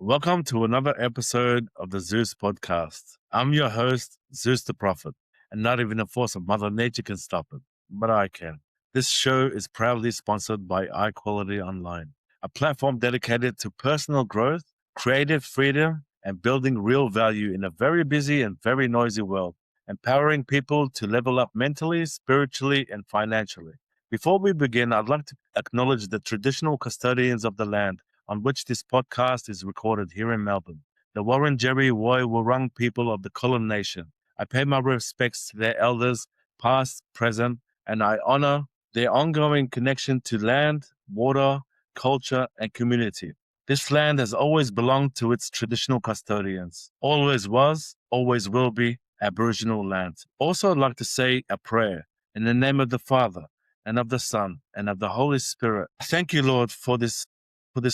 Welcome to another episode of the Zeus Podcast. I'm your host, Zeus the Prophet, and not even a force of Mother Nature can stop it, but I can. This show is proudly sponsored by iQuality Online, a platform dedicated to personal growth, creative freedom, and building real value in a very busy and very noisy world, empowering people to level up mentally, spiritually, and financially. Before we begin, I'd like to acknowledge the traditional custodians of the land on which this podcast is recorded here in Melbourne, the Wurundjeri Woi Wurrung people of the Kulin Nation. I pay my respects to their elders, past, present, and I honor their ongoing connection to land, water, culture, and community. This land has always belonged to its traditional custodians, always was, always will be Aboriginal land. Also, I'd like to say a prayer in the name of the Father, and of the Son, and of the Holy Spirit. Thank you, Lord, for this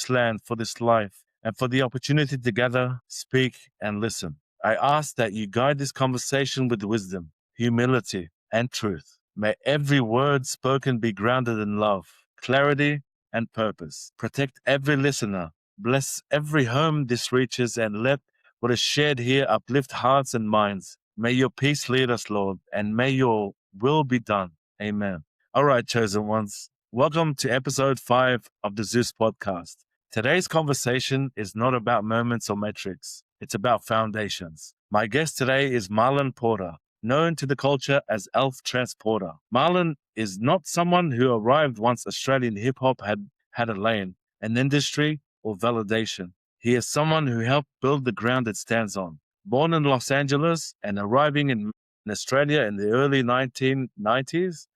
land, for this life, and for the opportunity to gather, speak, and listen. I ask that you guide this conversation with wisdom, humility, and truth. May every word spoken be grounded in love, clarity, and purpose. Protect every listener. Bless every home this reaches, and let what is shared here uplift hearts and minds. May your peace lead us, Lord, and may your will be done. Amen. All right, chosen ones. Welcome to episode 5 of the Zeus Podcast. Today's conversation is not about moments or metrics. It's about foundations. My guest today is Marlon Porter, known to the culture as Elf Transporter. Marlon is not someone who arrived once Australian hip-hop had a lane, an industry, or validation. He is someone who helped build the ground it stands on. Born in Los Angeles and arriving in Australia in the early 1990s,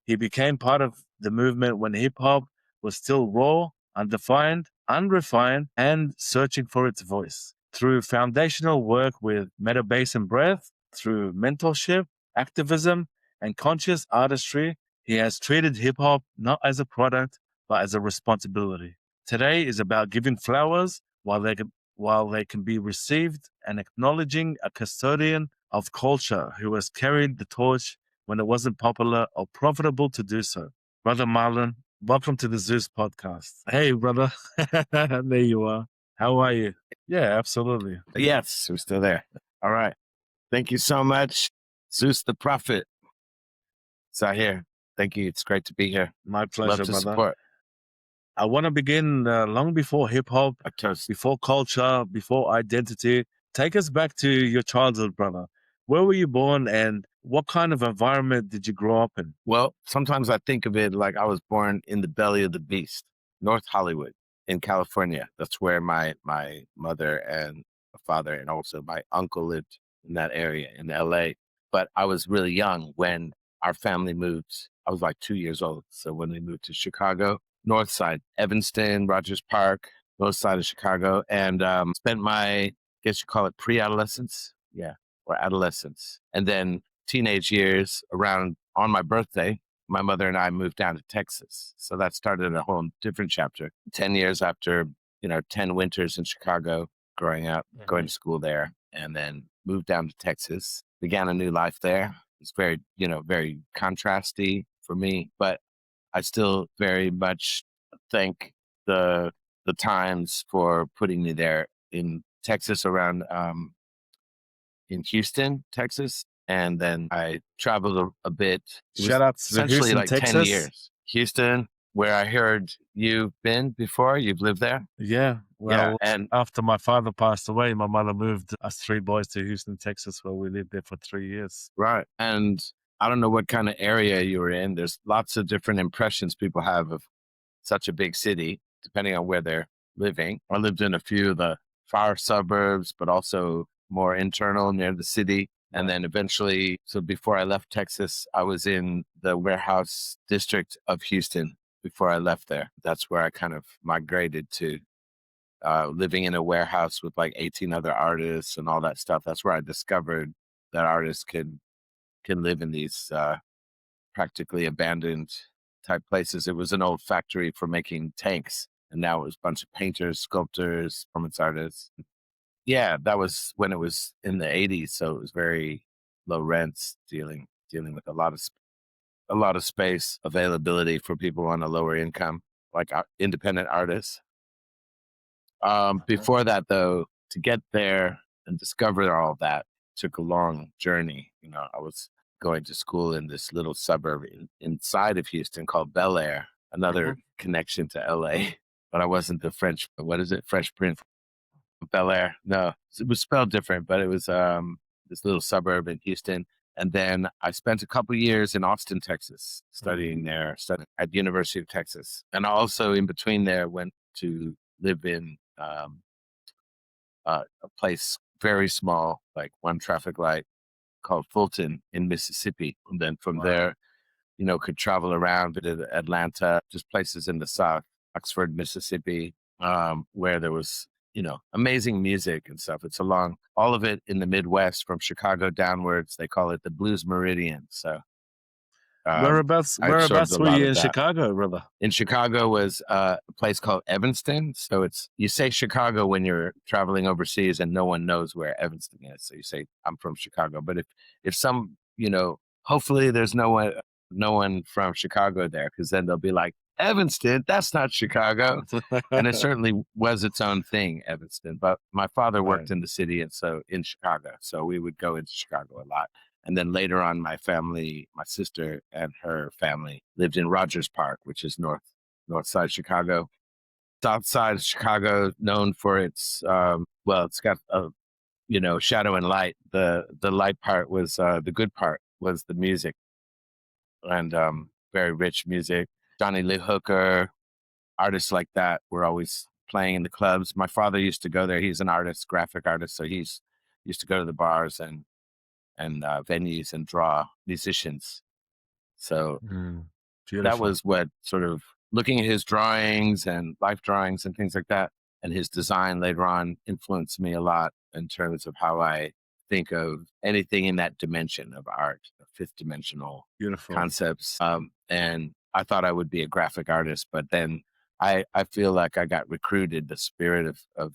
he became part of the movement when hip-hop was still raw, undefined, unrefined, and searching for its voice. Through foundational work with Meta Bass and Breath, through mentorship, activism, and conscious artistry, he has treated hip-hop not as a product, but as a responsibility. Today is about giving flowers while they can be received, and acknowledging a custodian of culture who has carried the torch when it wasn't popular or profitable to do so. Brother Marlon, welcome to the Zeus Podcast. Hey, brother. There you are. How are you? Yeah, absolutely. Yes, we're still there. All right. Thank you so much, Zeus the Prophet. So here. Thank you. It's great to be here. My pleasure, Love to brother. support. I want to begin long before hip-hop, before culture, before identity. Take us back to your childhood, brother. Where were you born and what kind of environment did you grow up in? Well, sometimes I think of it like I was born in the belly of the beast, North Hollywood in California. That's where my mother and father and also my uncle lived, in that area in LA. But I was really young when our family moved. I was like 2 years old. So when we moved to Chicago, North Side, Evanston, Rogers Park, North Side of Chicago, and spent my, I guess you call it pre-adolescence. Yeah, or adolescence. And then teenage years around on my birthday, my mother and I moved down to Texas. So that started a whole different chapter. 10 years after, 10 winters in Chicago, growing up, going to school there, and then moved down to Texas, began a new life there. It's very, very contrasty for me, but I still very much thank the times for putting me there in Texas, around in Houston, Texas. And then I traveled a bit. Shout out to essentially Houston, like Texas. 10 years. Houston, where I heard you've been before. You've lived there? Yeah. Well, Yeah, and after my father passed away, my mother moved us 3 boys to Houston, Texas, where we lived there for 3 years. right. And I don't know what kind of area you were in. There's lots of different impressions people have of such a big city, depending on where they're living. I lived in a few of the far suburbs, but also more internal near the city. And then eventually, so before I left Texas, I was in the warehouse district of Houston before I left there. That's where I kind of migrated to, living in a warehouse with like 18 other artists and all that stuff. That's where I discovered that artists can live in these practically abandoned type places. It was an old factory for making tanks, and now it was a bunch of painters, sculptors, performance artists. Yeah, that was when it was in the 80s, so it was very low rents, dealing with a lot of space availability for people on a lower income, like independent artists. Before that, though, to get there and discover all that took a long journey. I was going to school in this little suburb inside of Houston called Bel Air, another connection to LA. But I wasn't the French, what is it? Fresh Prince of Bel Air. No, it was spelled different, but it was this little suburb in Houston. And then I spent a couple years in Austin, Texas, studying at the University of Texas. And I also, in between there, went to live in a place very small, like one traffic light, called Fulton in Mississippi. And then from there, could travel around to Atlanta, just places in the South, Oxford, Mississippi, where there was, amazing music and stuff. It's all of it in the Midwest from Chicago downwards. They call it the Blues Meridian. So Whereabouts I absorbed a were lot you of in that. Chicago, brother? In Chicago was a place called Evanston. So you say Chicago when you're traveling overseas and no one knows where Evanston is. So you say, I'm from Chicago. But if some, hopefully there's no one from Chicago there, because then they'll be like, Evanston, that's not Chicago. And it certainly was its own thing, Evanston. But my father worked in the city, and so in Chicago. So we would go into Chicago a lot. And then later on, my sister and her family lived in Rogers Park, which is north side Chicago. South side of Chicago, known for its, it's got shadow and light. The light part was, the good part was the music, and very rich music. Johnny Lee Hooker, artists like that were always playing in the clubs. My father used to go there. He's an artist, graphic artist. So he's used to go to the bars and venues and draw musicians. So that was what sort of looking at his drawings and life drawings and things like that, and his design later on influenced me a lot in terms of how I think of anything in that dimension of art, fifth dimensional concepts. And I thought I would be a graphic artist, but then I feel like I got recruited. The spirit of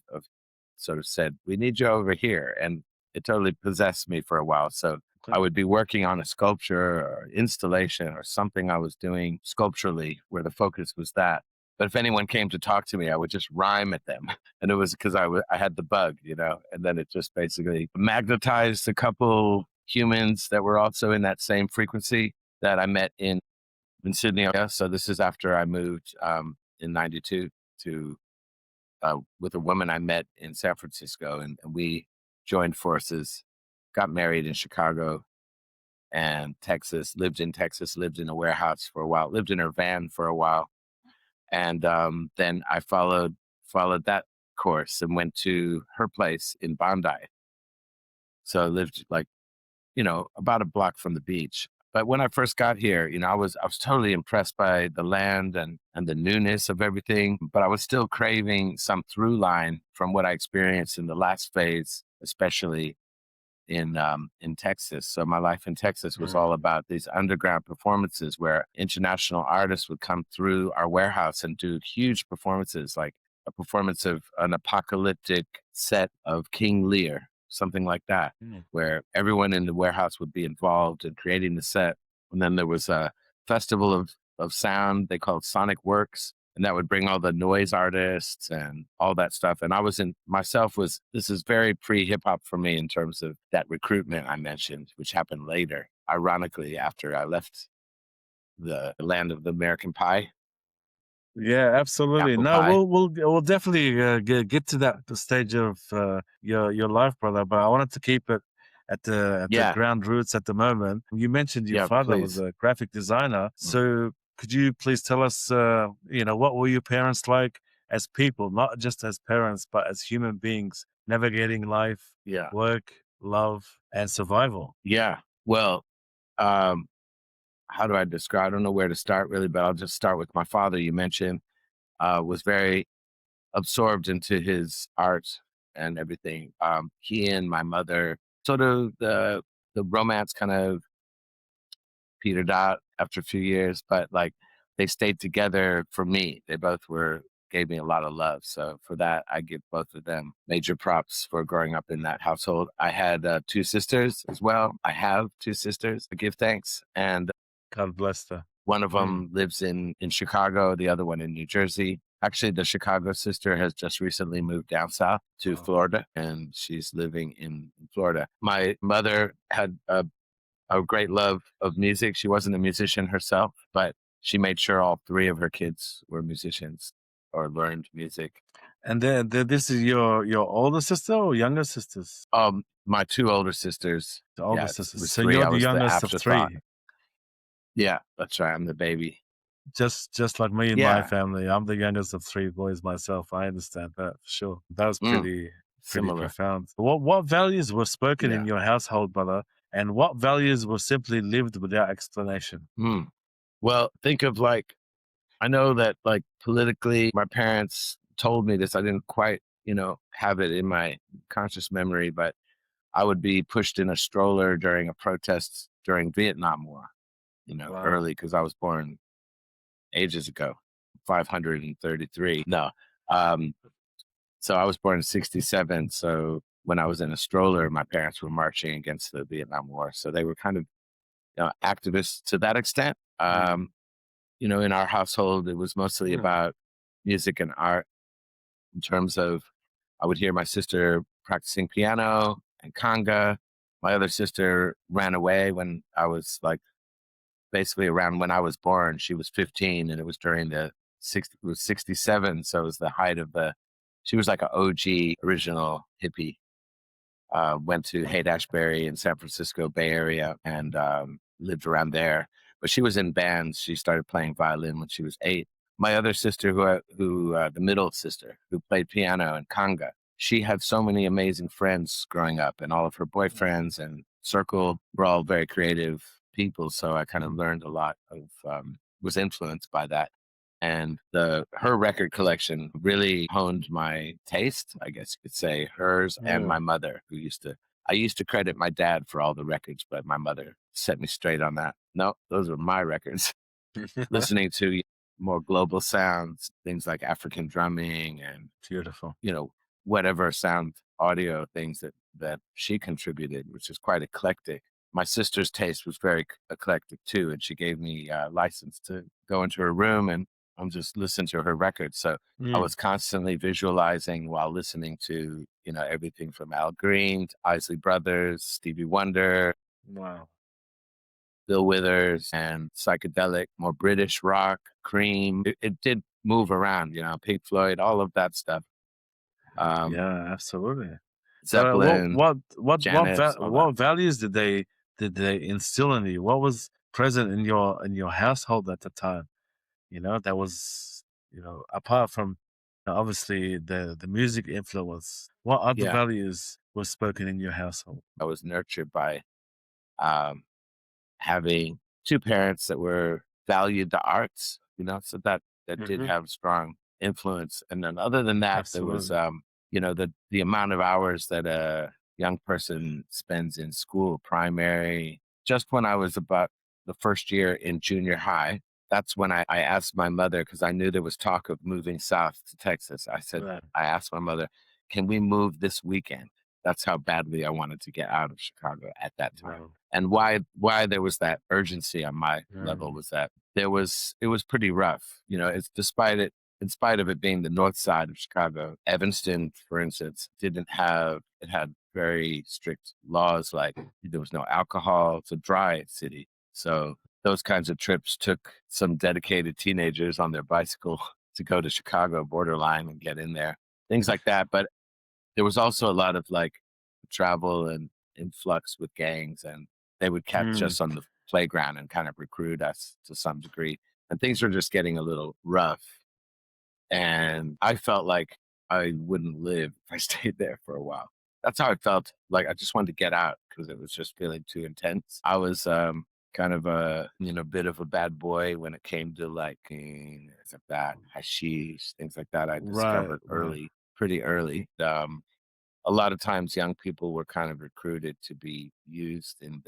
sort of said, we need you over here. And it totally possessed me for a while. So I would be working on a sculpture or installation or something I was doing sculpturally where the focus was that. But if anyone came to talk to me, I would just rhyme at them. And it was because I had the bug, and then it just basically magnetized a couple humans that were also in that same frequency that I met in Sydney. So this is after I moved in 92 with a woman I met in San Francisco, and we joined forces, got married in Chicago and Texas, lived in a warehouse for a while, lived in her van for a while. And then I followed that course and went to her place in Bondi. So I lived about a block from the beach. But when I first got here, I was totally impressed by the land and the newness of everything. But I was still craving some through line from what I experienced in the last phase, especially in Texas. So my life in Texas was all about these underground performances where international artists would come through our warehouse and do huge performances, like a performance of an apocalyptic set of King Lear, something like that, where everyone in the warehouse would be involved in creating the set. And then there was a festival of sound they called Sonic Works, and that would bring all the noise artists and all that stuff. And this is very pre-hip hop for me in terms of that recruitment I mentioned, which happened later, ironically, after I left the land of the American pie. Yeah, absolutely. Apple No, pie. we'll definitely get to that stage of your life, brother. But I wanted to keep it at the ground roots at the moment. You mentioned your father was a graphic designer. So could you please tell us, what were your parents like as people, not just as parents, but as human beings, navigating life, work, love, and survival? Yeah. Well, how do I describe? I don't know where to start really, but I'll just start with my father. You mentioned was very absorbed into his art and everything. He and my mother, sort of the romance kind of petered out after a few years, but like they stayed together for me. They both gave me a lot of love. So for that, I give both of them major props for growing up in that household. I had 2 sisters as well. I have 2 sisters. I give thanks. And God bless her. one of them lives in Chicago, the other one in New Jersey. Actually, the Chicago sister has just recently moved down south to Wow. Florida, and she's living in Florida. My mother had a great love of music. She wasn't a musician herself, but she made sure all three of her kids were musicians or learned music. And then this is your older sister or younger sisters? My two older sisters. The older Yeah, it sisters. was So three. you're I the was the youngest of afterthought. three. Yeah, that's right. I'm the baby. Just like me and my Yeah, family. I'm the youngest of three boys myself. I understand that for sure. That was pretty similar. profound. What values were spoken in Yeah. your household, brother? And what values were simply lived without explanation? Mm. Well, think of like, I know that like politically, my parents told me this. I didn't quite, have it in my conscious memory, but I would be pushed in a stroller during a protest during Vietnam War, Wow. early because I was born ages ago, 533. No. Um, so I was born in 67. So when I was in a stroller, my parents were marching against the Vietnam War. So they were kind of activists to that extent. Mm. In our household, it was mostly Yeah. about music and art in terms of I would hear my sister practicing piano and conga. My other sister ran away when I was like basically around when I was born. She was 15 and it was during it was 67. So it was the height of she was like an OG original hippie. Went to Haight-Ashbury in San Francisco Bay Area and lived around there. But she was in bands. She started playing violin when she was 8. My other sister, the middle sister, who played piano and conga, she had so many amazing friends growing up, and all of her boyfriends and circle were all very creative people. So I kind of learned a lot was influenced by that. And her record collection really honed my taste, I guess you could say, hers and Yeah. my mother, I used to credit my dad for all the records, but my mother set me straight on that. No, those are my records. Listening to more global sounds, things like African drumming and, Beautiful. you know, whatever sound audio things that she contributed, which is quite eclectic. My sister's taste was very eclectic too, and she gave me license to go into her room and just listen to her records. So I Mm. was constantly visualizing while listening to everything from Al Green to Isley Brothers, Stevie Wonder, Wow. Bill Withers, and psychedelic, more British rock, Cream. It did move around, Pink Floyd, all of that stuff. Um, Yeah, absolutely. What Zeppelin, what what what Janis, all that. what values did they instill in you? What was present in your household at the time? That was apart from obviously the music influence. What other Yeah, values were spoken in your household? I was nurtured by um, having two parents that were valued the arts, so that did Hmm. have strong influence. And then other than that, there was, Absolutely. the amount of hours that a young person spends in school, primary. Just when I was about the first year in junior high, that's when I asked my mother, because I knew there was talk of moving south to Texas. Right. I asked my mother, can we move this weekend? That's how badly I wanted to get out of Chicago at that time. Wow. And why there was that urgency on my level Mm. was that it was pretty rough. It's in spite of it being the north side of Chicago, Evanston, for instance, didn't have it had very strict laws, like there was no alcohol. It's a dry city. So those kinds of trips took some dedicated teenagers on their bicycle to go to Chicago borderline and get in there. Things like that. But there was also a lot of like travel and influx with gangs, and they would catch Mm. us on the playground and kind of recruit us to some degree. And things were just getting a little rough. And I felt like I wouldn't live if I stayed there for a while. That's how I felt. Like I just wanted to get out because it was just feeling too intense. I was kind of a bit of a bad boy when it came to like things like that, hashish, things like that. I Right. discovered Right. pretty early. A lot of times young people were kind of recruited to be used in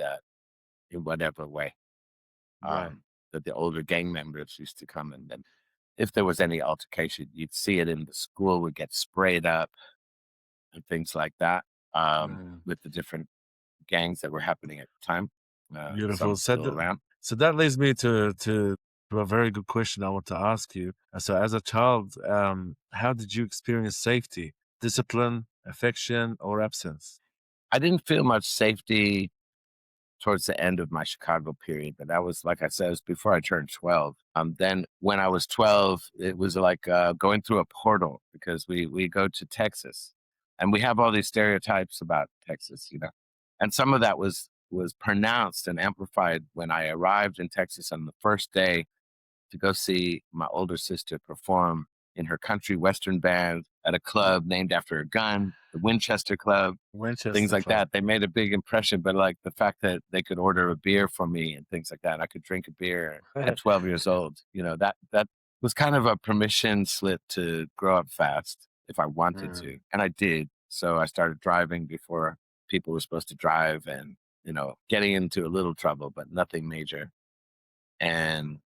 whatever way. Right. That the older gang members used to come, and then if there was any altercation, you'd see it in the school would get sprayed up and things like that, Mm. with the different gangs that were happening at the time. Beautiful. Some So still that, around. so that leads me to A very good question I want to ask you. So, as a child, how did you experience safety, discipline, affection, or absence? I didn't feel much safety towards the end of my Chicago period, but that was, like I said, it was before I turned 12. Then when I was 12, it was like going through a portal because we go to Texas, and we have all these stereotypes about Texas, and some of that was pronounced and amplified when I arrived in Texas on the first day to go see my older sister perform in her country western band at a club named after a gun, the Winchester Club, things Winchester like Club. that. They made a big impression, but like the fact that they could order a beer for me and things like that, and I could drink a beer at 12 years old, that was kind of a permission slip to grow up fast if I wanted Mm. to. And I did. So I started driving before people were supposed to drive and, getting into a little trouble, but nothing major. And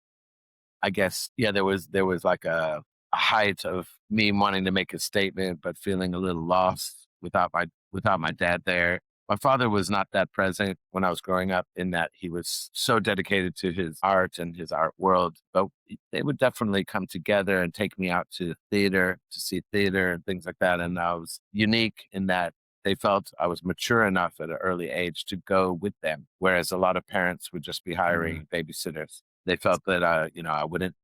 I guess, yeah, there was like a height of me wanting to make a statement, but feeling a little lost without my dad there. My father was not that present when I was growing up, in that he was so dedicated to his art and his art world. But they would definitely come together and take me out to theater to see theater and things like that. And I was unique in that they felt I was mature enough at an early age to go with them, whereas a lot of parents would just be Mm. hiring babysitters. They felt that I wouldn't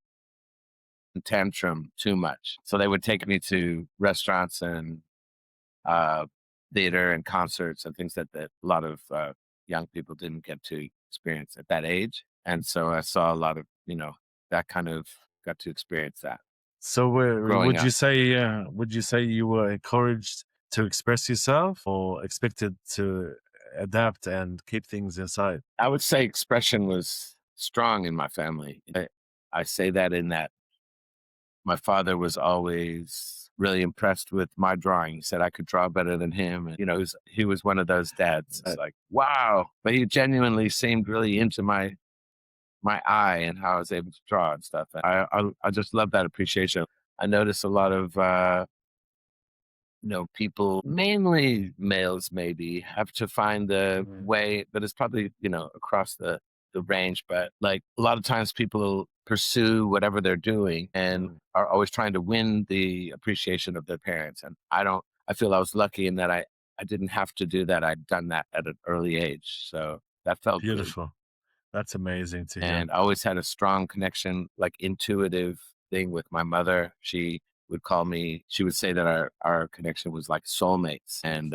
tantrum too much, so they would take me to restaurants and uh, theater and concerts and things that a lot of young people didn't get to experience at that age. And so I saw a lot of that kind of got to experience that So, growing up. would you say you were encouraged to express yourself, or expected to adapt and keep things inside? I would say expression was strong in my family. I say that in that my father was always really impressed with my drawing. He said I could draw better than him. And, he was one of those dads. It's like, wow. But he genuinely seemed really into my eye and how I was able to draw and stuff. I just love that appreciation. I notice a lot of people, mainly males, maybe have to find the Mm. way, but it's probably, across the range. But like a lot of times people pursue whatever they're doing and Mm. are always trying to win the appreciation of their parents. And I feel I was lucky in that I didn't have to do that. I'd done that at an early age. So that felt good. Beautiful. That's amazing to hear. And I always had a strong connection, like intuitive thing with my mother. She would call me, she would say that our connection was like soulmates. And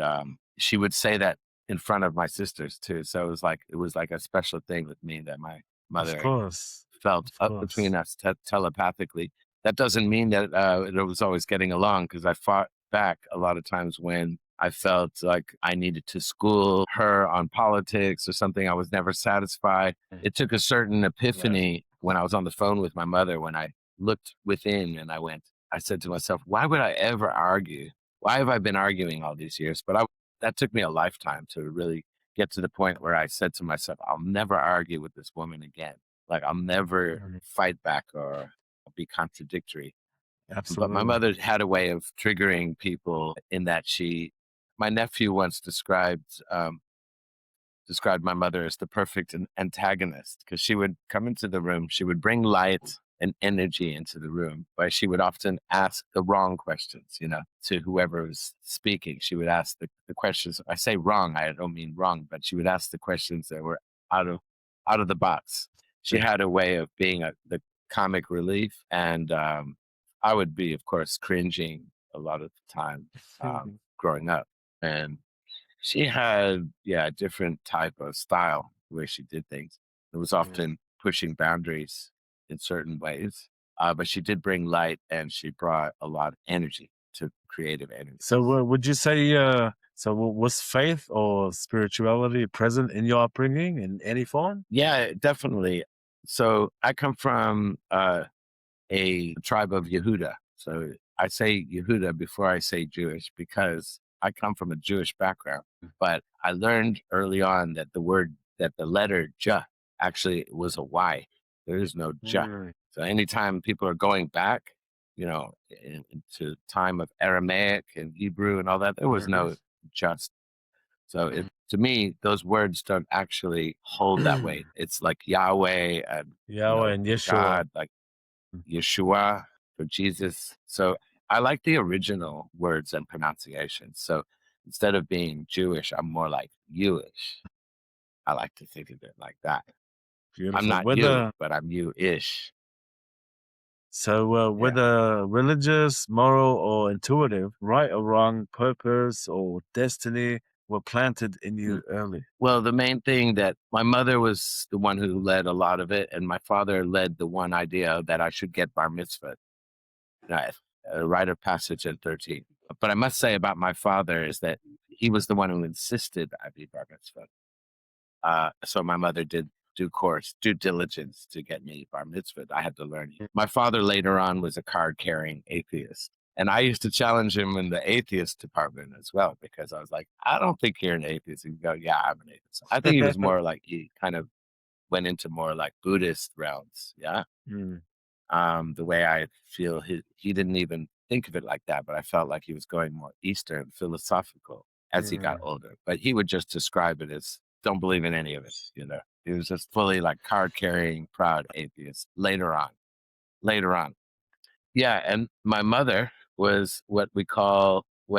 she would say that in front of my sisters too. So it was like a special thing with me that my Of mother course. felt Of up course. between us telepathically. That doesn't mean that it was always getting along, because I fought back a lot of times when I felt like I needed to school her on politics or something. I was never satisfied. Mm. It took a certain Right. epiphany when I was on the phone with my mother, when I looked within and I said to myself, why would I ever argue? Why have I been arguing all these years? But that took me a lifetime to really get to the point where I said to myself, I'll never argue with this woman again. Like, I'll never Mhm. fight back or be contradictory. But my Absolutely. mother had a way of triggering people in that my nephew once described my mother as the perfect antagonist, because she would come into the room, she would bring light and energy into the room, but she would often ask the wrong questions, to whoever was speaking. She would ask the questions. I say wrong, I don't mean wrong, but she would ask the questions that were out of out of the box. She Yeah. had a way of being the comic relief, and I would be, of course, cringing a lot of the time growing up. And she had, yeah, a different type of style where she did things. It was Mm. often pushing boundaries in certain ways, but she did bring light, and she brought a lot of energy, to creative energy. So, would you say, was faith or spirituality present in your upbringing in any form? Yeah, definitely. So I come from a tribe of Yehuda. So I say Yehuda before I say Jewish, because I come from a Jewish background. But I learned early on that the letter J actually was a Y. There is no J. Mm. So anytime people are going back, into time of Aramaic and Hebrew and all that, there was Mhm. no just. So to me, those words don't actually hold that weight. It's like Yahweh and, Yahweh and Yeshua. God, like Yeshua for Jesus. So I like the original words and pronunciations. So instead of being Jewish, I'm more like you-ish. I like to think of it like that. I'm Beautiful. not you, but I'm you-ish. Yeah. Whether religious, moral, or intuitive, right or wrong, purpose or destiny were planted in Mm. you early. Well, the main thing that my mother was the one who led a lot of it, and my father led the one idea that I should get bar mitzvah, uh, a rite of passage at 13. But I must say about my father is that he was the one who insisted I be bar mitzvah. So my mother did due diligence to get me bar mitzvah. I had to learn. My father later on was a card carrying atheist. And I used to challenge him in the atheist department as well, because I was like, I don't think you're an atheist. He'd go, yeah, I'm an atheist. I think he was more like, he kind of went into more like Buddhist realms. Yeah. Mm, The way I feel he didn't even think of it like that, but I felt like he was going more Eastern philosophical as he got mm. older. But he would just describe it as don't believe in any of it, He was just fully like card carrying, proud atheist later on. Later on. Yeah, and my mother was what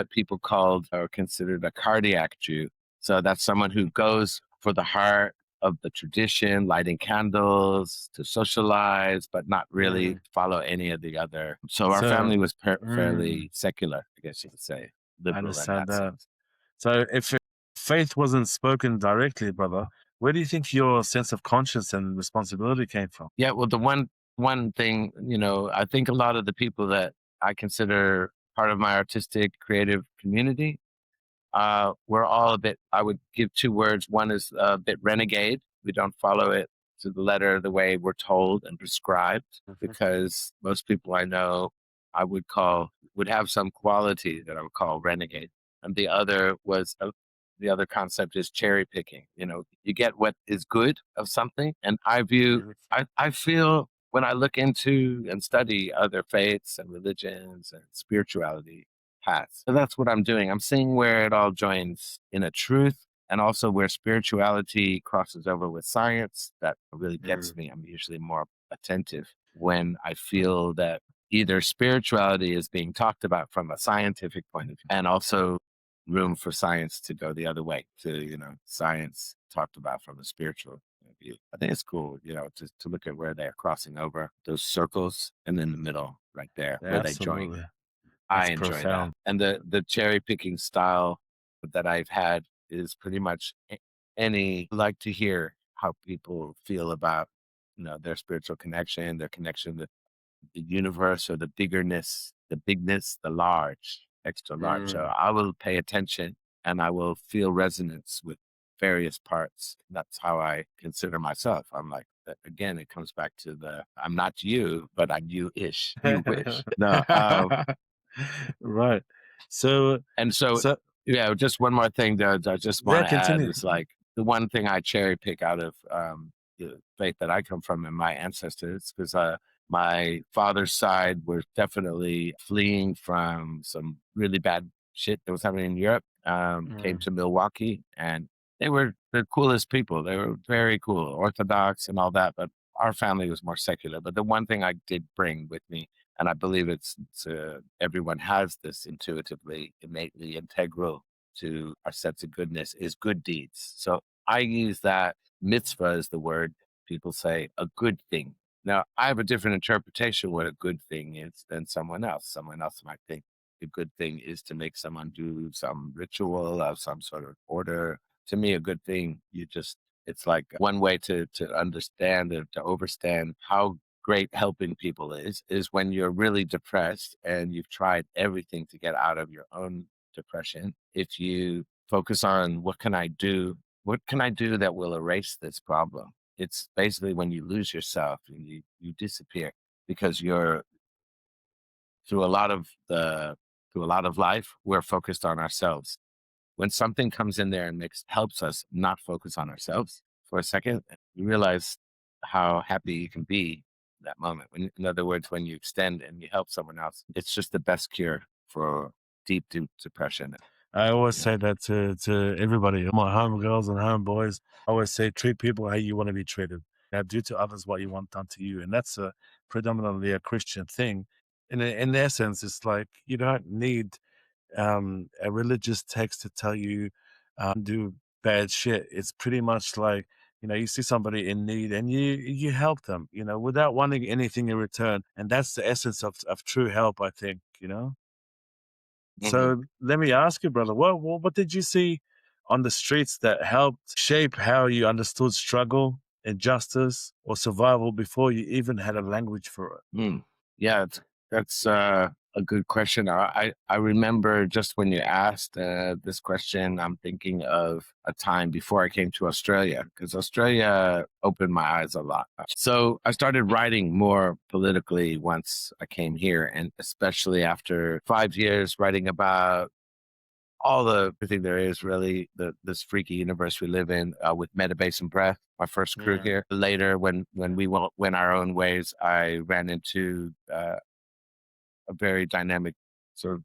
people called or considered a cardiac Jew. So that's someone who goes for the heart of the tradition, lighting candles to socialize, but not really Mm. follow any of the other. So our So, family was mm, fairly secular, I guess you could say, I liberal in understand that that. sense. So, if faith wasn't spoken directly, brother, where do you think your sense of conscience and responsibility came from? Yeah, well, the one thing, I think a lot of the people that I consider part of my artistic creative community, we're all a bit, I would give two words. One is a bit renegade. We don't follow it to the letter the way we're told and prescribed, Mhm. because most people I know would have some quality that I would call renegade. And the other concept is cherry picking. You get what is good of something. And I feel when I look into and study other faiths and religions and spirituality, paths. So that's what I'm doing. I'm seeing where it all joins in a truth, and also where spirituality crosses over with science. That really Mm, gets me. I'm usually more attentive when I feel that either spirituality is being talked about from a scientific point of view, and also room for science to go the other way, to, science talked about from a spiritual point of view. I think it's cool, to look at where they're crossing over those circles, and in the middle right there where they join. absolutely. I That's enjoy that. profound. And the cherry picking style that I've had is pretty much any like to hear how people feel about, their spiritual connection, their connection with the universe, or the bigness, the large, extra large. So Mm. I will pay attention, and I will feel resonance with various parts. That's how I consider myself. I'm like, again, it comes back to I'm not you, but I'm you-ish. You wish. No, Right. So, and so, so yeah, just one more thing that I just want yeah, to add continue. is like the one thing I cherry pick out of the faith that I come from and my ancestors, because my father's side were definitely fleeing from some really bad shit that was happening in Europe. Came Mm, to Milwaukee, and they were the coolest people. They were very cool, Orthodox and all that, but our family was more secular. But the one thing I did bring with me, and I believe everyone has this intuitively, innately integral to our sense of goodness, is good deeds. So I use that. Mitzvah is the word. People say a good thing. Now, I have a different interpretation what a good thing is than someone else. Someone else might think a good thing is to make someone do some ritual of some sort of order. To me, a good thing, it's like one way to understand or to overstand how great helping people is when you're really depressed and you've tried everything to get out of your own depression. If you focus on what can I do? What can I do that will erase this problem? It's basically when you lose yourself and you disappear, because you're through a lot of the through a lot of life, we're focused on ourselves. When something comes in there and helps us not focus on ourselves for a second, you realize how happy you can be in that moment. In other words, when you extend and you help someone else, it's just the best cure for deep depression. I always Yeah. say that to everybody, my homegirls and homeboys. I always say, treat people how you want to be treated. Do to others what you want done to you, and that's a predominantly a Christian thing. In essence, it's like you don't need a religious text to tell you do bad shit. It's pretty much like, you see somebody in need and you help them, without wanting anything in return. And that's the essence of true help, I think. Hmm. So let me ask you, brother, what did you see on the streets that helped shape how you understood struggle, injustice, or survival before you even had a language for it? Mm. Yeah, that's a good question. I remember just when you asked this question, I'm thinking of a time before I came to Australia, because Australia opened my eyes a lot. So I started writing more politically once I came here, and especially after 5 years writing about everything there is, really, this freaky universe we live in, with Metabase and Breath, my first crew Yeah. here. Later, when we went our own ways, I ran into a very dynamic sort of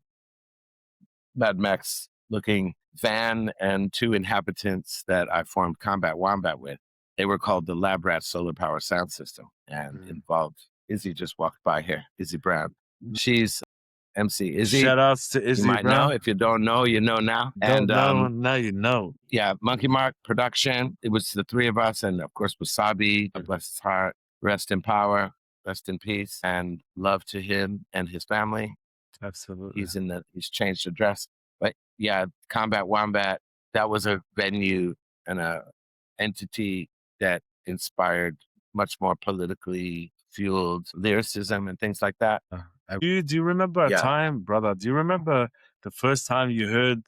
Mad Max looking van and two inhabitants that I formed Combat Wombat with. They were called the Lab Rat Solar Power Sound System, and involved Izzy. Just walked by here, Izzy Brown. She's MC Izzy. Shout outs to You Izzy might know. Brown. If you don't know, you know now. Don't And know, now you know. yeah, Monkey Mark production. It was the three of us, and of course Wasabi, God bless his heart, rest in power, rest in peace, and love to him and his family. Absolutely. He's changed address. But yeah, Combat Wombat, that was a venue and a entity that inspired much more politically fueled lyricism and things like that. Do you remember a Yeah. time, brother? Do you remember the first time you heard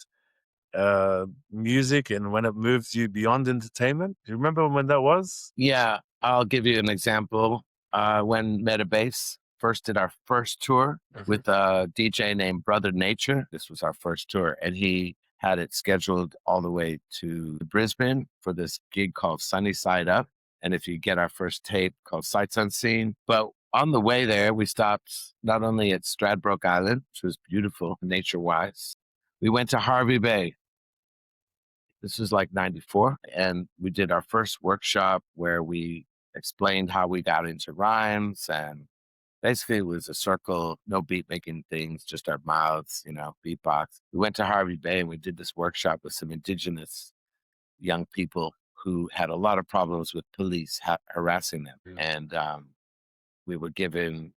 music and when it moved you beyond entertainment? Do you remember when that was? Yeah, I'll give you an example. When Metabase first did our first tour with a DJ named Brother Nature, this was our first tour, and he had it scheduled all the way to Brisbane for this gig called Sunny Side Up. And if you get our first tape called Sights Unseen, but on the way there, we stopped not only at Stradbroke Island, which was beautiful nature wise, we went to Harvey Bay. This was like 94. And we did our first workshop where we explained how we got into rhymes. And basically it was a circle, no beat making things, just our mouths, beatbox. We went to Harvey Bay and we did this workshop with some indigenous young people who had a lot of problems with police harassing them. And we were given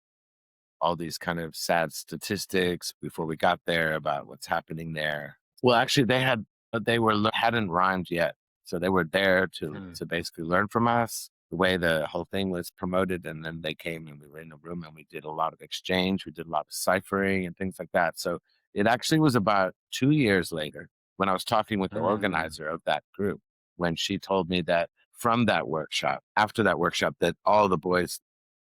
all these kind of sad statistics before we got there about what's happening there. Well, actually, hadn't rhymed yet, so they were there to basically learn from us the way the whole thing was promoted. And then they came and we were in a room and we did a lot of exchange. We did a lot of ciphering and things like that. So it actually was about 2 years later when I was talking with the organizer of that group, when she told me that after that workshop, that all the boys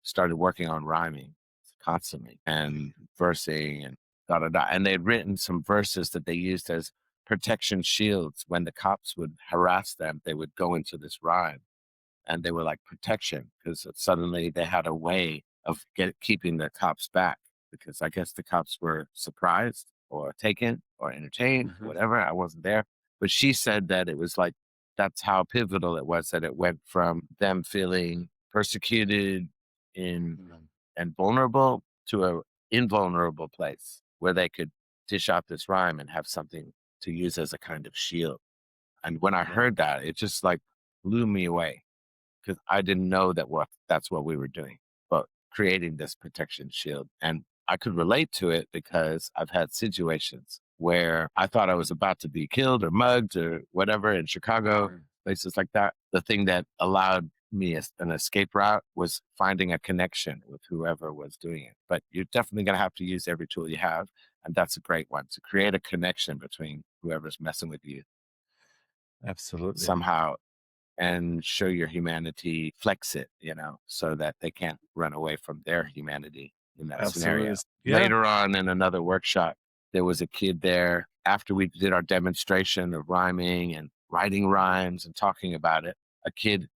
started working on rhyming constantly and versing and da da da. And they had written some verses that they used as protection shields. When the cops would harass them, they would go into this rhyme, and they were like protection, because suddenly they had a way of keeping the cops back, because I guess the cops were surprised or taken or entertained, whatever. I wasn't there. But she said that it was like, that's how pivotal it was, that it went from them feeling persecuted in and vulnerable to a invulnerable place where they could dish out this rhyme and have something to use as a kind of shield. And when I heard that, it just like blew me away, because I didn't know that's what we were doing, but creating this protection shield. And I could relate to it because I've had situations where I thought I was about to be killed or mugged or whatever in Chicago, places like that. The thing that allowed me an escape route was finding a connection with whoever was doing it. But you're definitely going to have to use every tool you have. And that's a great one, to create a connection between whoever's messing with you Absolutely. somehow, and show your humanity, flex it, so that they can't run away from their humanity in that scenario. Absolutely. Yeah. Later on in another workshop, there was a kid there after we did our demonstration of rhyming and writing rhymes and talking about it. A kid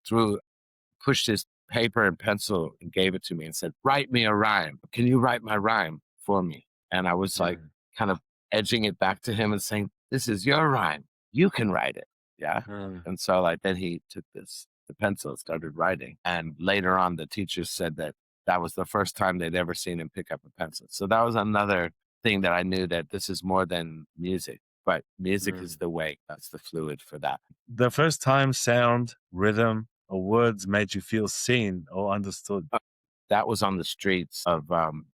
pushed his paper and pencil and gave it to me and said, "Write me a rhyme. Can you write my rhyme for me?" And I was like kind of edging it back to him and saying, this is your rhyme. You can write it. Yeah. Mm. And so like then he took the pencil and started writing. And later on, the teachers said that that was the first time they'd ever seen him pick up a pencil. So that was another thing that I knew that this is more than music, but music is Mm. the way. That's the fluid for that. The first time sound, rhythm, or words made you feel seen or understood. That was on the streets of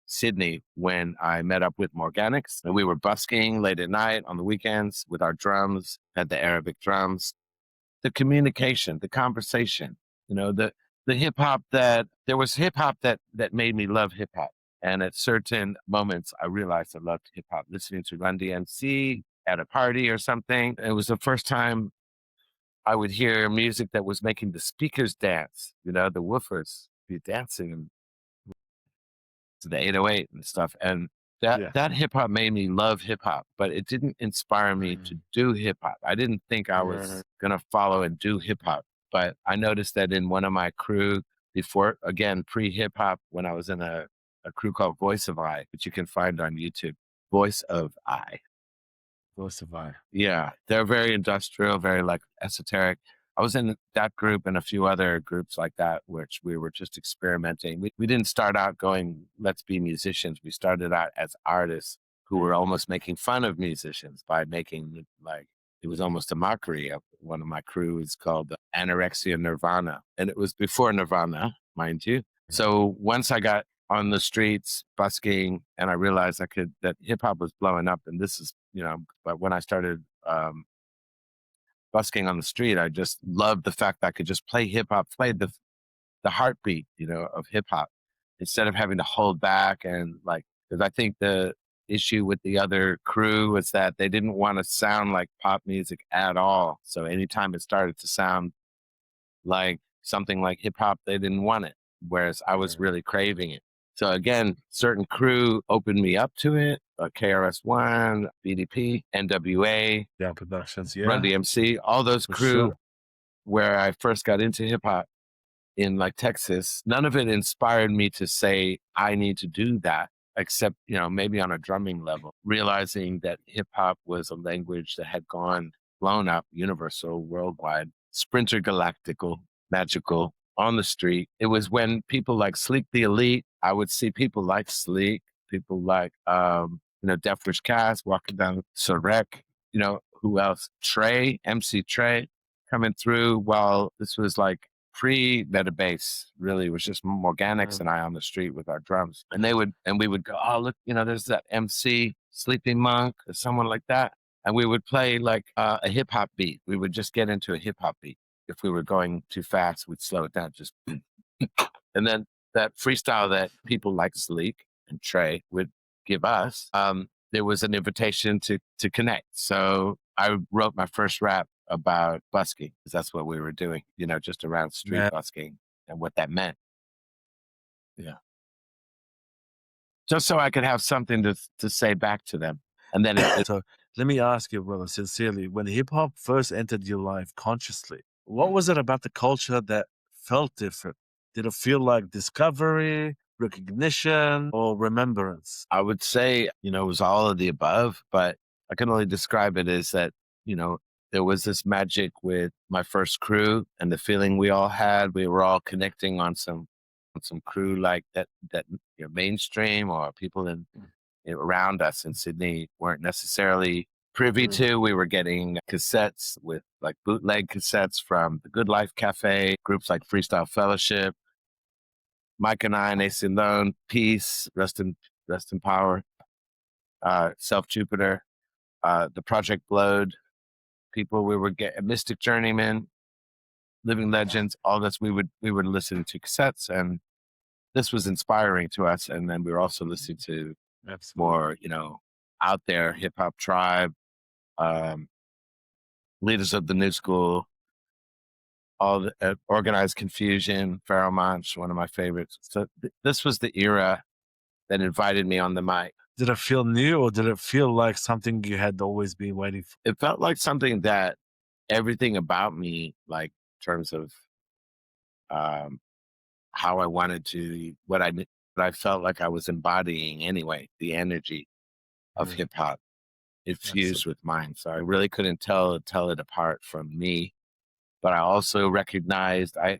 Sydney when I met up with Morganics, and we were busking late at night on the weekends with our drums, had the Arabic drums. The communication, the conversation, the hip hop there was hip hop that made me love hip hop. And at certain moments, I realized I loved hip hop. Listening to Run DMC at a party or something, it was the first time I would hear music that was making the speakers dance. The woofers be dancing to the 808 and stuff. And that Yeah. that hip hop made me love hip hop, but it didn't inspire me to do hip hop. I didn't think I was gonna follow and do hip hop, but I noticed that in one of my crew before, again, pre hip hop, when I was in a crew called Voice of I, which you can find on YouTube. Voice of I. Voice of I. Yeah, they're very industrial, very like esoteric. I was in that group and a few other groups like that, which we were just experimenting. We didn't start out going, let's be musicians. We started out as artists who were almost making fun of musicians by making like, it was almost a mockery of one of my crew is called Anorexia Nirvana. And it was before Nirvana, mind you. So once I got on the streets busking and I realized that hip hop was blowing up, and this is, but when I started busking on the street, I just loved the fact that I could just play hip hop, play the heartbeat, of hip hop instead of having to hold back. And like, because I think the issue with the other crew was that they didn't want to sound like pop music at all. So anytime it started to sound like something like hip hop, they didn't want it. Whereas I was really craving it. So again, certain crew opened me up to it. KRS-One, BDP, NWA, Yeah, productions. Run Yeah. DMC, all those For crew sure. where I first got into hip hop in like Texas, none of it inspired me to say I need to do that, except, maybe on a drumming level, realizing that hip hop was a language that had blown up, universal, worldwide, sprinter galactical, magical, on the street. It was when people like Sleek the Elite, I would see people like Sleek, people like, Death Wish Cass walking down Sorek, who else? Trey, MC Trey coming through while this was like pre-Metabase, really. It was just Morganics and I on the street with our drums. And we would go, oh, look, there's that MC, Sleeping Monk, or someone like that. And we would play like a hip hop beat. We would just get into a hip hop beat. If we were going too fast, we'd slow it down, just and then that freestyle that people like Sleek and Trey would give us, there was an invitation to connect. So I wrote my first rap about busking, because that's what we were doing, just around street busking and what that meant. Yeah. Just so I could have something to say back to them. And then So let me ask you, brother, sincerely, when hip hop first entered your life consciously, what was it about the culture that felt different? Did it feel like discovery, recognition, or remembrance? I would say, it was all of the above, but I can only describe it as that, there was this magic with my first crew and the feeling we all had. We were all connecting on some crew like that mainstream or people around us in Sydney weren't necessarily privy to. We were getting cassettes with like bootleg cassettes from the Good Life Cafe, groups like Freestyle Fellowship, Mike and I and AC Lone, Peace, rest in power, Self Jupiter, the Project Blowed, people we were getting, Mystic Journeyman, Living Legends, all this. We would listen to cassettes, and this was inspiring to us. And then we were also listening to more, out there hip hop tribe, leaders of the new school, all the Organized Confusion, Pharaoh Monch, one of my favorites. So this was the era that invited me on the mic. Did it feel new, or did it feel like something you had always been waiting for? It felt like something that everything about me, like in terms of how I wanted to, what I felt like I was embodying anyway, the energy of hip hop. it fused with mine. So I really couldn't tell it apart from me. But I also recognized I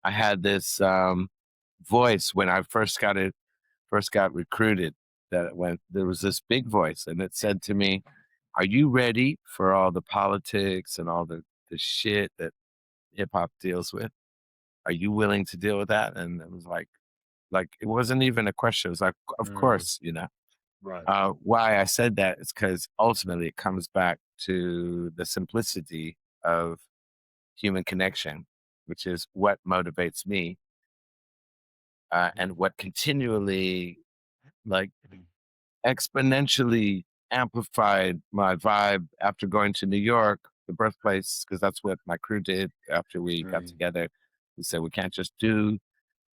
had this voice when I first got recruited, that when there was this big voice and it said to me, "Are you ready for all the politics and all the shit that hip hop deals with? Are you willing to deal with that?" And it was like it wasn't even a question. It was like, of course, Right. Why I said that is because ultimately it comes back to the simplicity of human connection, which is what motivates me, and what continually, like, exponentially amplified my vibe after going to New York, the birthplace, because that's what my crew did after we got together. We said we can't just do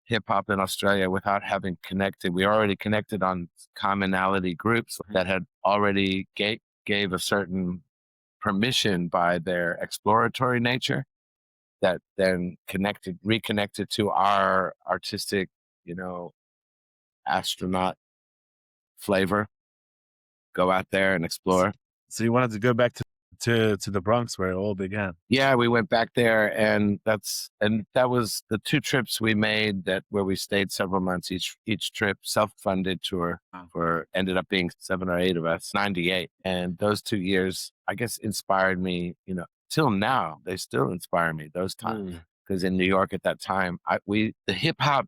hip hop in Australia without having connected. We already connected on commonality groups that had already gave a certain permission by their exploratory nature, that then reconnected to our artistic, astronaut flavor. Go out there and explore. So you wanted to go back to the Bronx where it all began. Yeah, we went back there, and that was the 2 trips we made, where we stayed several months each trip, self-funded tour, for ended up being 7 or 8 of us, 98. And those 2 years, I guess, inspired me, till now. They still inspire me, those times. Because in New York at that time, the hip hop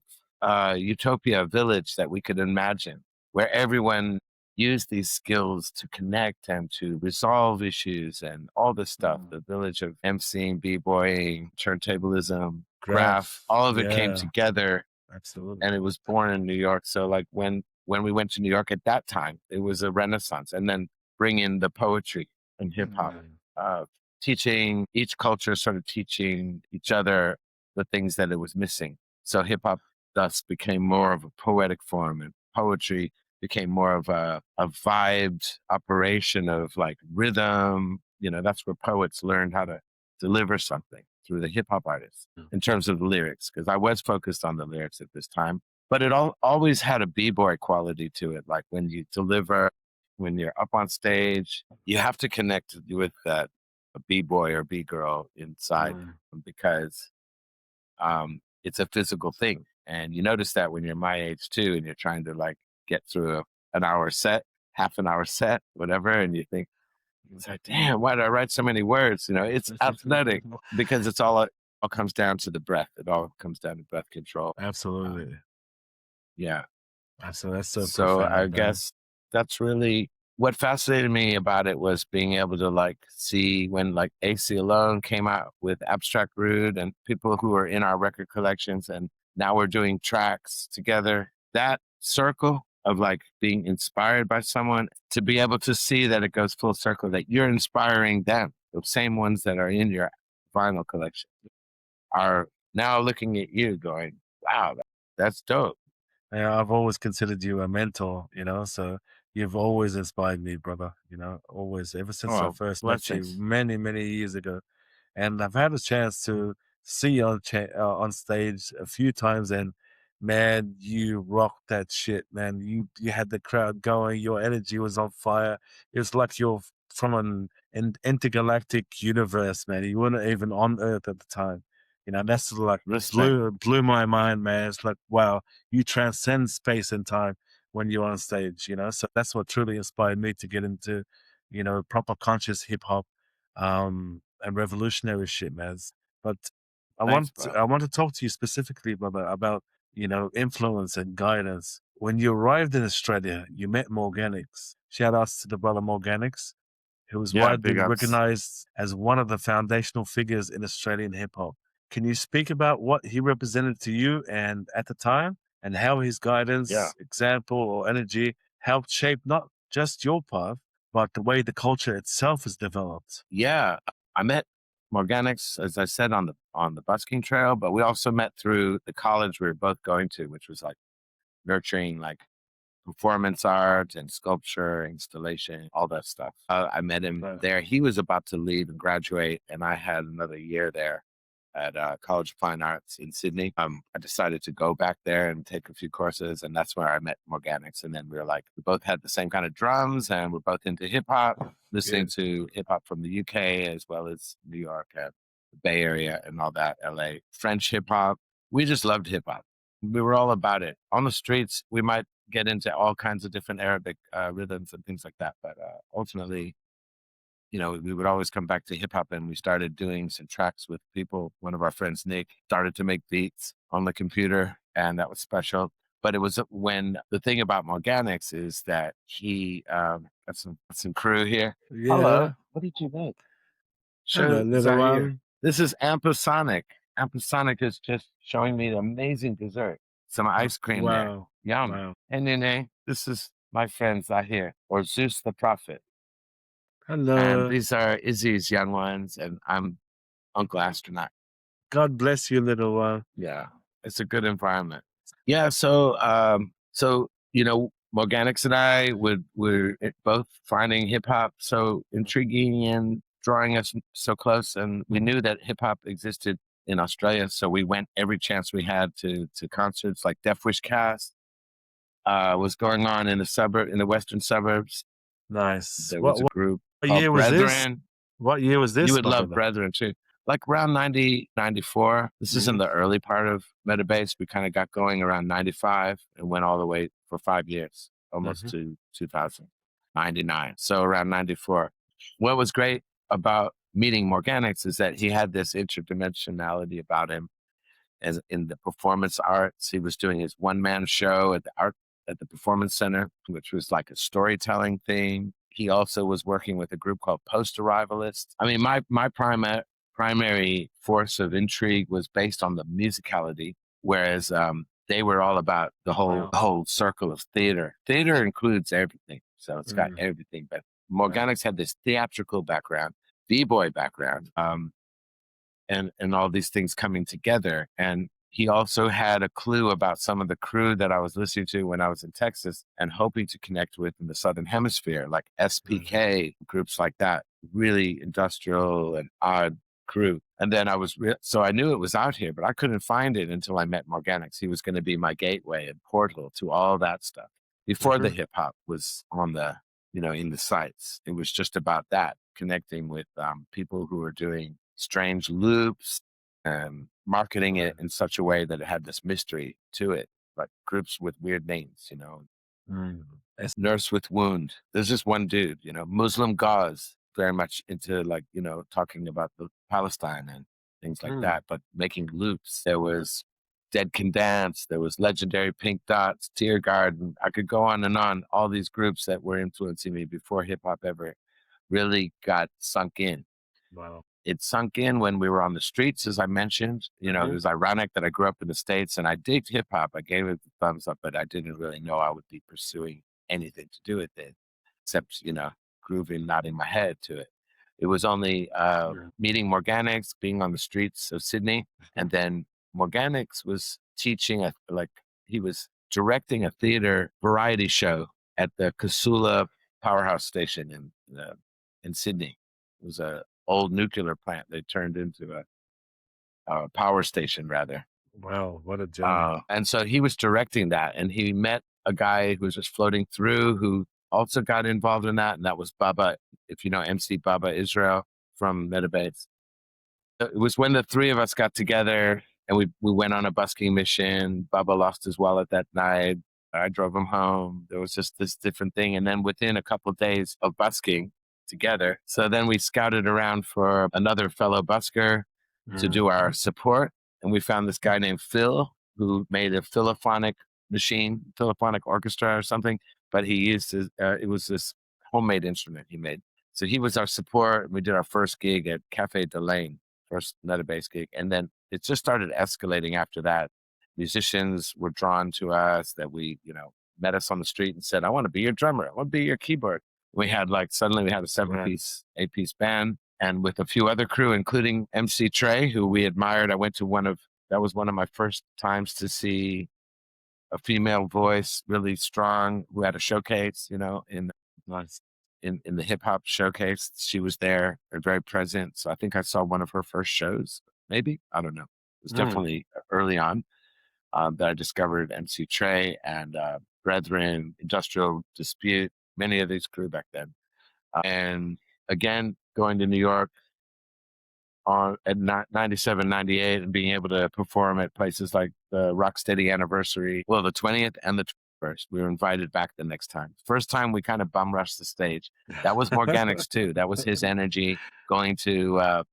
utopia village that we could imagine, where everyone use these skills to connect and to resolve issues and all this stuff. The village of MCing, b-boying, turntablism, graph, all of it came together. Absolutely. And it was born in New York. So like when we went to New York at that time, it was a renaissance. And then bring in the poetry and hip hop, teaching each culture, sort of teaching each other the things that it was missing. So hip hop thus became more of a poetic form, and poetry became more of a vibed operation of like rhythm. That's where poets learned how to deliver something, through the hip hop artists, in terms of the lyrics. Because I was focused on the lyrics at this time, but it always had a b-boy quality to it. Like when you deliver, when you're up on stage, you have to connect with a b-boy or b-girl inside, because it's a physical thing. And you notice that when you're my age too, and you're trying to like get through an hour set, half an hour set, whatever, and you think, it's like, damn, why did I write so many words? It's athletic, because it all comes down to the breath. It all comes down to breath control. Absolutely. Yeah. Absolutely. That's so So profound, I man. guess that's really what fascinated me about it, was being able to like see when like AC Alone came out with Abstract Rude and people who are in our record collections, and now we're doing tracks together. That circle of like being inspired by someone, to be able to see that it goes full circle, that you're inspiring them, the same ones that are in your vinyl collection are now looking at you going, wow, that's dope. Yeah, I've always considered you a mentor, so you've always inspired me, brother, always, ever since I first met you Blessings. many, many years ago. And I've had a chance to see you on stage a few times, and man, you rocked that shit, man. You had the crowd going. Your energy was on fire. It was like you're from an intergalactic universe, man. You weren't even on Earth at the time. That's like Respect. blew my mind, man. It's like, wow, you transcend space and time when you're on stage. So that's what truly inspired me to get into, proper conscious hip hop, and revolutionary shit, man. But Thanks, bro. I want to talk to you specifically, brother, about influence and guidance. When you arrived in Australia, you met Morganics. Shout outs to the brother Morganics, who was Yeah, widely big ups. recognized as one of the foundational figures in Australian hip hop. Can you speak about what he represented to you and at the time, and how his guidance, example, or energy helped shape not just your path, but the way the culture itself is developed? Yeah, I met Morganics, as I said, on the busking trail, but we also met through the college we were both going to, which was like nurturing like performance art and sculpture, installation, all that stuff. I met him there. He was about to leave and graduate, and I had another year there. at College of Fine Arts in Sydney. I decided to go back there and take a few courses, and that's where I met Morganics. And then we were like, we both had the same kind of drums, and we're both into hip hop, listening to hip hop from the UK as well as New York and the Bay Area and all that, LA, French hip hop. We just loved hip hop. We were all about it. On the streets, we might get into all kinds of different Arabic rhythms and things like that, but ultimately, we would always come back to hip hop, and we started doing some tracks with people. One of our friends, Nick, started to make beats on the computer, and that was special. But it was when the thing about Morganics is that he got some crew here. Yeah. Hello, what did you make? Hello, little one. This is Ampersonic. Ampersonic is just showing me the amazing dessert. Some ice cream there. Wow. Yum. Wow. And Nene, this is my friends out here, or Zeus the Prophet. Hello. And these are Izzy's young ones, and I'm Uncle Astronaut. God bless you, little one. Yeah, it's a good environment. Yeah, so Morganics and I were both finding hip hop so intriguing and drawing us so close, and we knew that hip hop existed in Australia, so we went every chance we had to concerts like Deaf Wish Cast was going on in the western suburbs. Nice. There was a group. What year was Brethren. this? What year was this? You would love Brethren too. Like around 90, 94. This is in the early part of Metabase. We kind of got going around 95 and went all the way for 5 years, almost to 2099. So around 94. What was great about meeting Morganics is that he had this interdimensionality about him. As in the performance arts, he was doing his one-man show at the Performance Center, which was like a storytelling thing. He also was working with a group called Post-Arrivalists. I mean, my primary force of intrigue was based on the musicality, whereas they were all about the whole circle of theater. Theater includes everything, so it's got everything. But Morganics had this theatrical background, b-boy background, and all these things coming together. And he also had a clue about some of the crew that I was listening to when I was in Texas and hoping to connect with in the Southern Hemisphere, like SPK, groups like that, really industrial and odd crew. And then so I knew it was out here, but I couldn't find it until I met Morganics. He was going to be my gateway and portal to all that stuff. Before the hip hop was on the, in the sites, it was just about that, connecting with people who were doing strange loops and marketing it in such a way that it had this mystery to it, like groups with weird names, Nurse with Wound. There's just one dude, Muslim Gauze, very much into talking about the Palestine and things like that, but making loops. There was Dead Can Dance. There was Legendary Pink Dots, Tear Garden. I could go on and on. All these groups that were influencing me before hip hop ever really got sunk in. Wow. It sunk in when we were on the streets, as I mentioned. It was ironic that I grew up in the States and I digged hip hop. I gave it the thumbs up, but I didn't really know I would be pursuing anything to do with it, except, grooving, nodding my head to it. It was only meeting Morganics, being on the streets of Sydney, and then Morganics was teaching, he was directing a theater variety show at the Casula Powerhouse Station in Sydney. It was a old nuclear plant they turned into a power station, rather. Wow, what a journey. And so he was directing that, and he met a guy who was just floating through who also got involved in that, and that was Baba, if you know MC Baba Israel from Metabase. It was when the three of us got together and we went on a busking mission. Baba lost his wallet that night. I drove him home. There was just this different thing. And then within a couple of days of busking together, so then we scouted around for another fellow busker to do our support. And we found this guy named Phil who made a philophonic orchestra or something, but he used it was this homemade instrument he made. So he was our support. We did our first gig at Cafe Delane, first Metabase gig. And then it just started escalating after that. Musicians were drawn to us that met us on the street and said, I want to be your drummer. I want to be your keyboard. Suddenly we had a 7-piece, 8-piece band, and with a few other crew, including MC Trey, who we admired. I went to that was one of my first times to see a female voice, really strong, who had a showcase, in the hip hop showcase. She was there, very present. So I think I saw one of her first shows maybe. I don't know. It was Mm. definitely early on that I discovered MC Trey and Brethren, Industrial Dispute, many of these crew back then. And again, going to New York at 97, 98 and being able to perform at places like the Rocksteady Anniversary, well, the 20th and the 21st. We were invited back the next time. First time we kind of bum rushed the stage. That was Morganics too. That was his energy going to,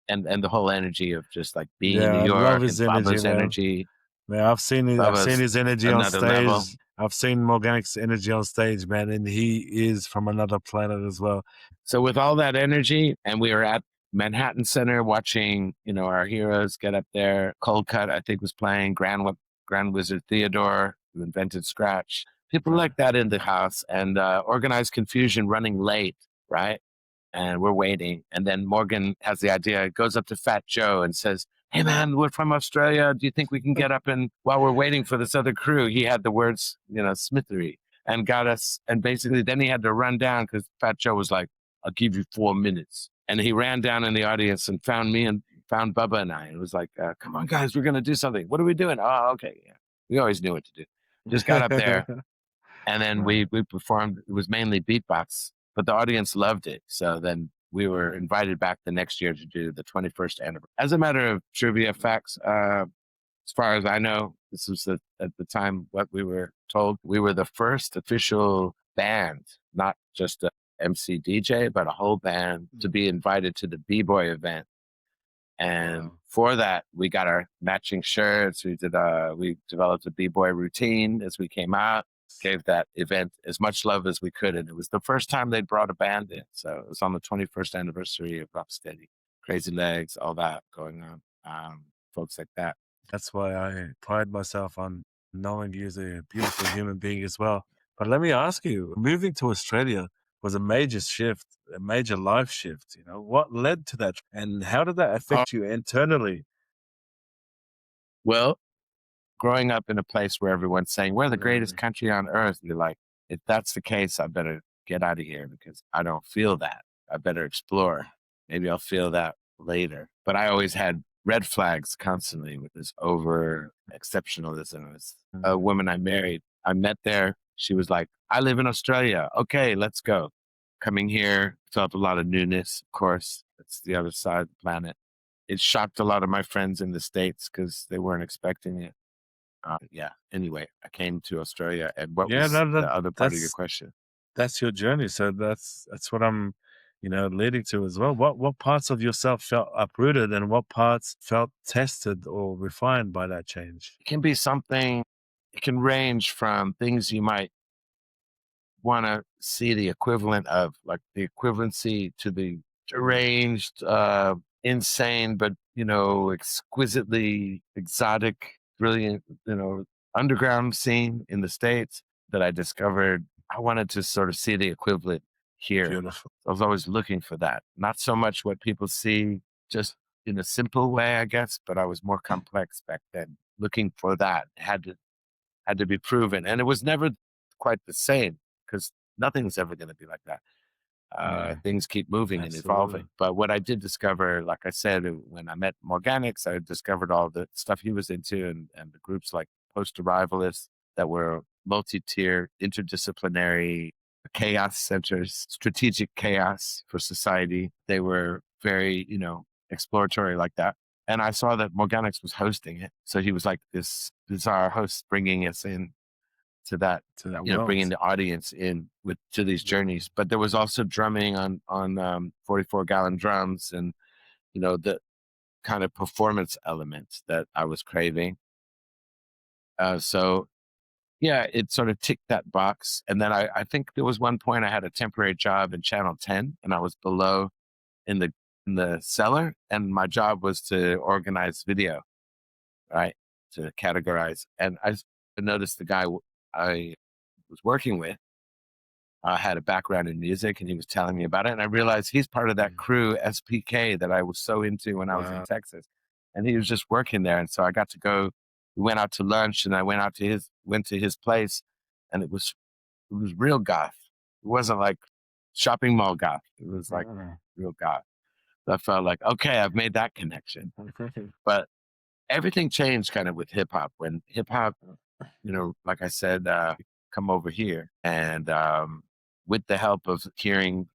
and the whole energy of just like being in New Yeah, I love York and his energy, Bubba's man. energy. Man, I've seen Bubba's his energy on another level. stage. I've seen Morganic's energy on stage, man, and he is from another planet as well. So with all that energy, and we were at Manhattan Center watching, our heroes get up there. Cold Cut, I think, was playing. Grand Wizard Theodore, who invented Scratch. People like that in the house, and Organized Confusion running late, right? And we're waiting. And then Morgan has the idea, goes up to Fat Joe and says, "Hey man, we're from Australia. Do you think we can get up and while we're waiting for this other crew?" He had the words, smithery, and got us. And basically then he had to run down because Fat Joe was like, "I'll give you 4 minutes." And he ran down in the audience and found me and found Bubba and I. It was like, "Come on guys, we're going to do something. What are we doing?" "Oh, okay. Yeah." We always knew what to do. Just got up there. And then we performed. It was mainly beatbox, but the audience loved it. So then we were invited back the next year to do the 21st anniversary. As a matter of trivia facts, as far as I know, this was at the time what we were told. We were the first official band, not just a MC DJ, but a whole band to be invited to the B-Boy event. And for that, we got our matching shirts. We developed a B-Boy routine as we came out, gave that event as much love as we could. And it was the first time they'd brought a band in. So it was on the 21st anniversary of Rocksteady, Crazy Legs, all that going on. Folks like that. That's why I pride myself on knowing you as a beautiful human being as well. But let me ask you, moving to Australia was a major shift, a major life shift. What led to that, and how did that affect you internally? Well, growing up in a place where everyone's saying, we're the greatest country on earth, you're like, if that's the case, I better get out of here because I don't feel that. I better explore. Maybe I'll feel that later. But I always had red flags constantly with this over exceptionalism. A woman I met there. She was like, I live in Australia. Okay, let's go. Coming here, felt a lot of newness, of course. It's the other side of the planet. It shocked a lot of my friends in the States because they weren't expecting it. Anyway, I came to Australia. And what was the other part of your question? That's your journey. So that's what I'm, leading to as well. What parts of yourself felt uprooted and what parts felt tested or refined by that change? It can be something, it can range from things you might want to see the equivalent of, like the equivalency to the deranged, insane, but, exquisitely exotic, brilliant, underground scene in the States that I discovered. I wanted to sort of see the equivalent here. Beautiful. I was always looking for that. Not so much what people see just in a simple way, I guess, but I was more complex back then. Looking for that had to be proven. And it was never quite the same because nothing's ever going to be like that. Things keep moving and evolving. But what I did discover, like I said, when I met Morganics, I discovered all the stuff he was into and the groups like post-arrivalists that were multi-tier, interdisciplinary chaos centers, strategic chaos for society. They were very, exploratory like that. And I saw that Morganics was hosting it. So he was like this bizarre host bringing us in to that world. Bringing the audience in to these journeys. But there was also drumming on 44-gallon drums and, the kind of performance elements that I was craving. So yeah, it sort of ticked that box. And then I think there was one point I had a temporary job in Channel 10 and I was below in the cellar and my job was to organize video, right? To categorize. And I noticed the guy I was working with had a background in music and he was telling me about it. And I realized he's part of that crew, SPK, that I was so into when I was in Texas. And he was just working there. And so I got to go, we went out to lunch and I went to his place and it was real goth. It wasn't like shopping mall goth. It was like real goth. I felt like, okay, I've made that connection. But everything changed kind of with hip hop when hip hop, like I said, come over here and with the help of hearing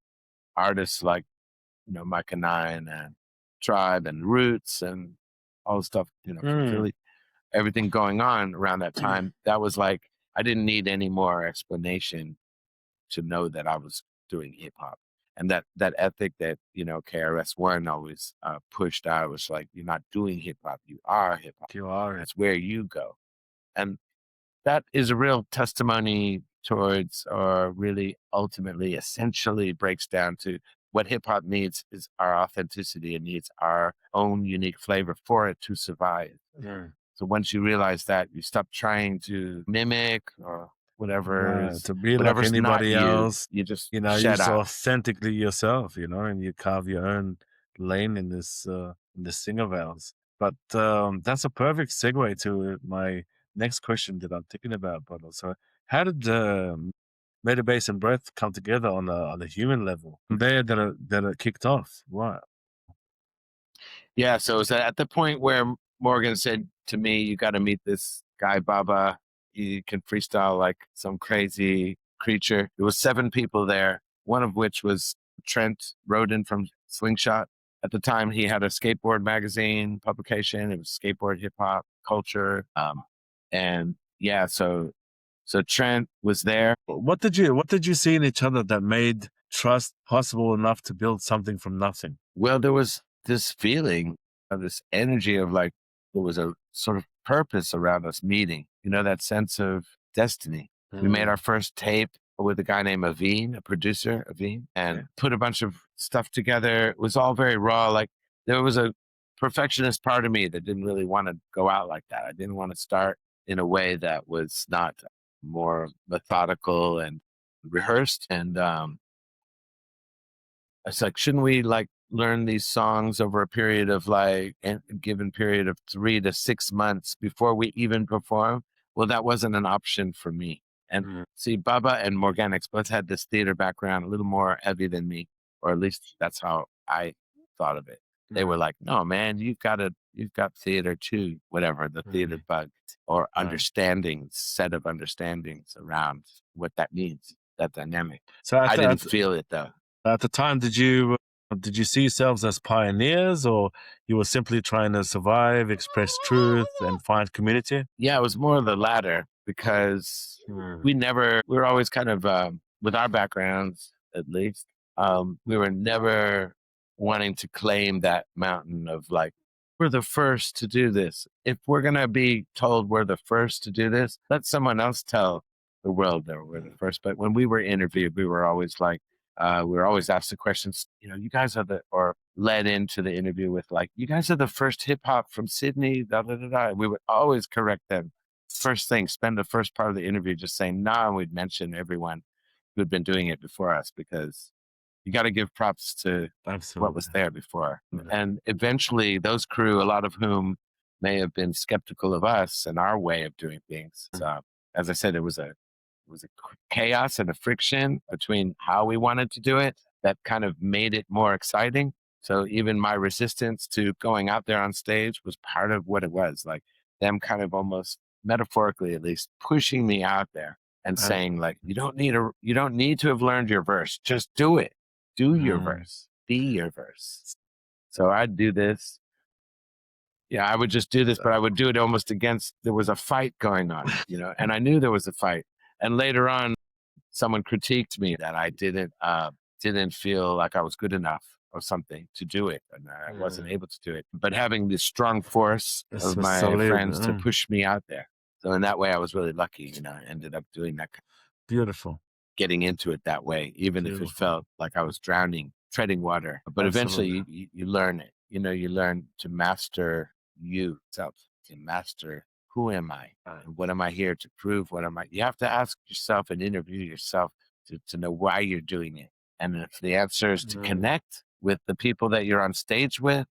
artists like, Micah Nine and Tribe and Roots and all the stuff, from Philly, everything going on around that time, that was like, I didn't need any more explanation to know that I was doing hip hop. And that ethic that, KRS-One always pushed out was like, you're not doing hip hop, you are hip hop. You are. That's where you go. And that is a real testimony towards, or really ultimately, essentially breaks down to what hip hop needs is our authenticity. It needs our own unique flavor for it to survive. So once you realize that, you stop trying to mimic or To be like whatever's not anybody you. else, You just you're shed just out. authentically yourself, and you carve your own lane in this thing of ours. But that's a perfect segue to my next question that I'm thinking about. But also, how did Metabase and Breath come together on a human level? There that it kicked off. Right. Yeah, so it was at the point where Morgan said to me, you got to meet this guy, Baba. He can freestyle like some crazy creature. There was 7 people there, one of which was Trent Roden from Slingshot. At the time, he had a skateboard magazine publication. It was skateboard hip hop culture. And yeah, so Trent was there. What did you see in each other that made trust possible enough to build something from nothing? Well, there was this feeling of this energy of like, there was a sort of purpose around us meeting, that sense of destiny. We made our first tape with a guy named Aveen, a producer, Aveen, and put a bunch of stuff together. It was all very raw. Like there was a perfectionist part of me that didn't really want to go out like that. I didn't want to start in a way that was not more methodical and rehearsed. And it's like, shouldn't we like learn these songs over a period of like a given period of 3 to 6 months before we even perform? Well, that wasn't an option for me. And see, Baba and Morganix both had this theater background, a little more heavy than me, or at least that's how I thought of it. They were like, no, man, you've got theater too, whatever, the theater bug or set of understandings around what that means, that dynamic. So I didn't feel it though. At the time, did you see yourselves as pioneers, or you were simply trying to survive, express truth, and find community? Yeah, it was more of the latter because we were always kind of, with our backgrounds at least, we were never wanting to claim that mountain of like, we're the first to do this. If we're going to be told we're the first to do this, let someone else tell the world that we're the first. But when we were interviewed, we were always like, we were always asked the questions, you guys are or led into the interview with like, you guys are the first hip hop from Sydney, da, da, da, da. We would always correct them. First thing, spend the first part of the interview just saying, nah, and we'd mention everyone who had been doing it before us because you got to give props to what was there before. And eventually those crew, a lot of whom may have been skeptical of us and our way of doing things. So, as I said, it was a chaos and a friction between how we wanted to do it that kind of made it more exciting. So even my resistance to going out there on stage was part of what it was, like them kind of almost metaphorically, at least, pushing me out there and saying like, you don't need to have learned your verse. Just do it. Do your verse. Be your verse. So I'd do this. Yeah, I would just do this, but I would do it almost against, there was a fight going on, and I knew there was a fight. And later on, someone critiqued me that I didn't feel like I was good enough or something to do it, and I wasn't able to do it. But having this strong force of my friends to push me out there, so in that way, I was really lucky. I ended up doing that. Beautiful. Getting into it that way, even if it felt like I was drowning, treading water. But eventually, you learn it. You learn to master yourself, to master who am I? And what am I here to prove? What am I? You have to ask yourself and interview yourself to know why you're doing it. And if the answer is to connect with the people that you're on stage with,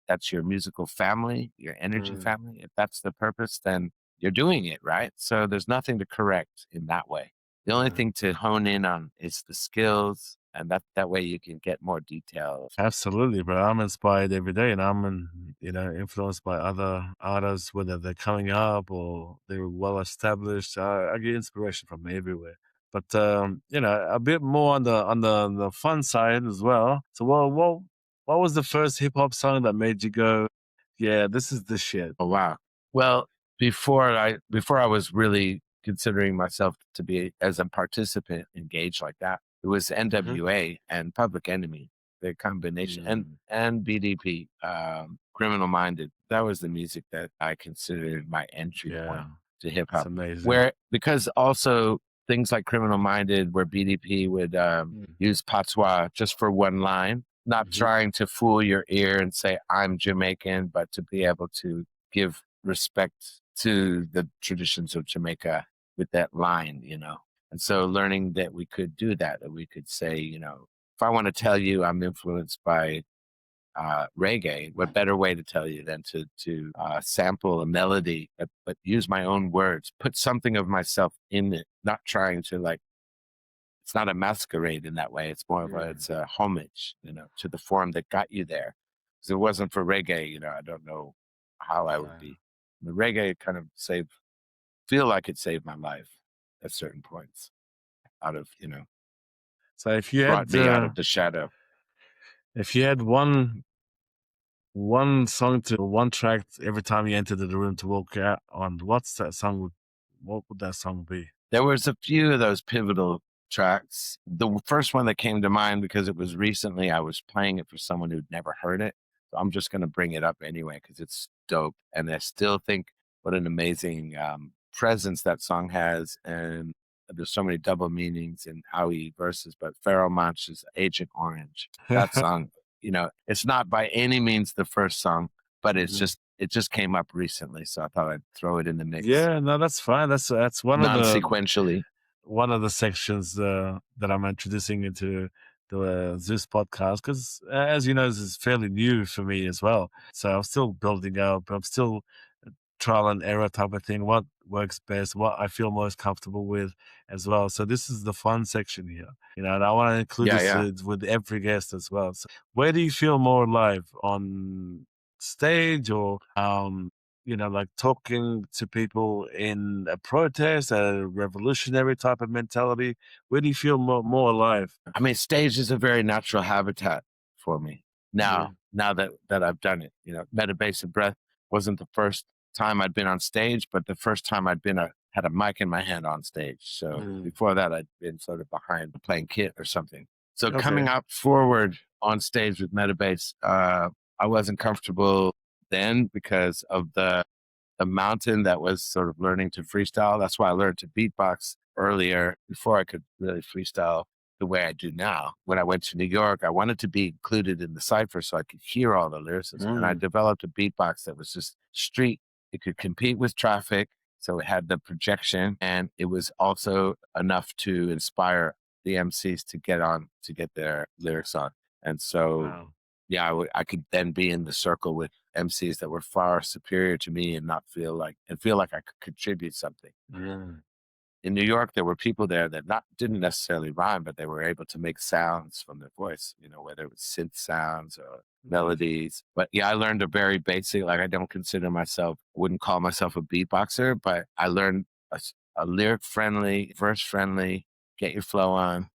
that's your musical family, your energy family. If that's the purpose, then you're doing it, right? So there's nothing to correct in that way. The only thing to hone in on is the skills And that way you can get more detail. Absolutely, bro. I'm inspired every day, and influenced by other artists, whether they're coming up or they're well established. I get inspiration from everywhere. But a bit more on the fun side as well. So, what was the first hip hop song that made you go, "Yeah, this is the shit"? Oh, wow. Well, before I was really considering myself to be as a participant engaged like that, it was NWA and Public Enemy, the combination, and BDP, Criminal Minded. That was the music that I considered my entry point to hip That's hop. amazing. Because also things like Criminal Minded, where BDP would use patois just for one line, not trying to fool your ear and say I'm Jamaican, but to be able to give respect to the traditions of Jamaica with that line, And so learning that we could do that we could say, if I want to tell you I'm influenced by reggae, what better way to tell you than to sample a melody, but use my own words, put something of myself in it, not trying to it's not a masquerade in that way. It's more of it's a homage, to the form that got you there. Because if it wasn't for reggae, I don't know how I would be. The reggae kind of feel like it saved my life at certain points out of, So if you brought had me out of the shadow. one song to one track every time you entered the room to walk out on, what's that song? What would that song be? There was a few of those pivotal tracks. The first one that came to mind, because it was recently, I was playing it for someone who'd never heard it. So I'm just going to bring it up anyway, because it's dope. And I still think what an amazing presence that song has. And there's so many double meanings in how he verses, but Pharoah Monch's Agent Orange, that song, it's not by any means the first song, but it just came up recently. So I thought I'd throw it in the mix. Yeah, no, that's fine. That's one of the Non-sequentially. One of the sections that I'm introducing into the Zeus podcast, because as you know, this is fairly new for me as well. So I'm still building up. I'm still trial and error type of thing. What works best, what I feel most comfortable with as well. So this is the fun section here, and I want to include this with every guest as well. So where do you feel more alive, on stage or like talking to people in a protest, a revolutionary type of mentality? Where do you feel more alive? I mean, stage is a very natural habitat for me now that I've done it. Metabase and Breath wasn't the first time I'd been on stage, but the first time I'd had a mic in my hand on stage. So before that, I'd been sort of behind playing kit or something. So coming up forward on stage with Metabase, I wasn't comfortable then because of the mountain that was sort of learning to freestyle. That's why I learned to beatbox earlier before I could really freestyle the way I do now. When I went to New York, I wanted to be included in the cipher so I could hear all the lyricism. And I developed a beatbox that was just street. It could compete with traffic. So it had the projection, and it was also enough to inspire the MCs to get their lyrics on. And so, I could then be in the circle with MCs that were far superior to me and feel like I could contribute something. In New York, there were people there that didn't necessarily rhyme, but they were able to make sounds from their voice, whether it was synth sounds or melodies. But I learned a very basic, I wouldn't call myself a beatboxer, but I learned a lyric friendly, verse friendly, get your flow on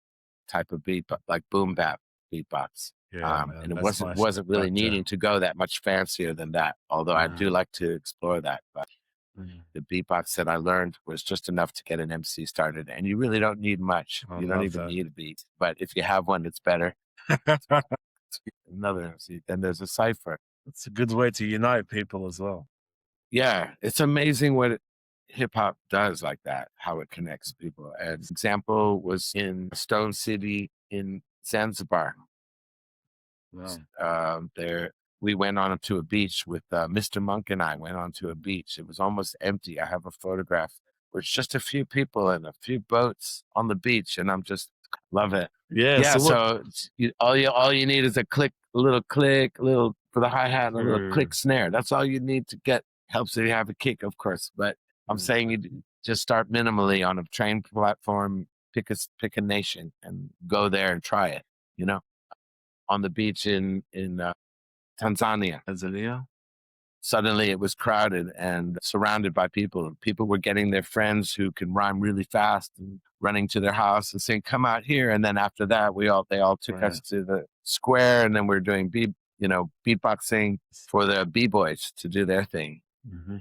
type of beat, but like boom bap beatbox. And it wasn't really needing to go that much fancier than that, although I do like to explore that. But the beatbox that I learned was just enough to get an MC started. And you really don't need much. You don't even need a beat. But if you have one, it's better. Another MC. Then there's a cipher. It's a good way to unite people as well. Yeah, it's amazing what hip hop does like that, how it connects people. An example was in Stone City in Zanzibar. Wow. We went on to a beach with Mr. Monk, and I went on to a beach. It was almost empty. I have a photograph where it's just a few people and a few boats on the beach, and I'm just love it. Yeah. So all you need is a little click, for the hi-hat, and a little click snare. That's all you need to get. Helps if you have a kick, of course. But I'm saying you just start minimally on a train platform, pick a nation and go there and try it. You know, on the beach in Tanzania. Suddenly it was crowded and surrounded by people. People were getting their friends who can rhyme really fast and running to their house and saying, "Come out here." And then after that, they all took us to the square, and then we're doing beatboxing for the b-boys to do their thing.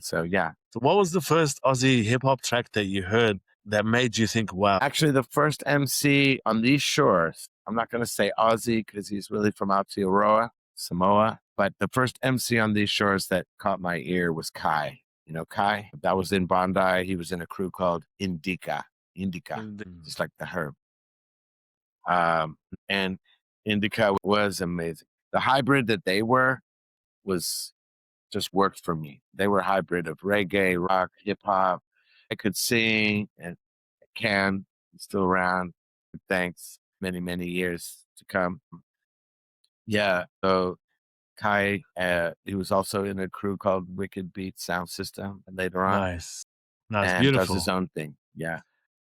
So yeah. So what was the first Aussie hip hop track that you heard that made you think, wow? Actually, the first MC on these shores, I'm not going to say Aussie because he's really from Aotearoa, Samoa, but the first MC on these shores that caught my ear was Kai. You know Kai? That was in Bondi. He was in a crew called Indica, just like the herb. And Indica was amazing. The hybrid that they were was just worked for me. They were a hybrid of reggae, rock, hip hop. I could sing and can still around. Thanks. Many, many years to come. Yeah. So Kai, he was also in a crew called Wicked Beat Sound System later on. Nice. And Beautiful. does his own thing. Yeah.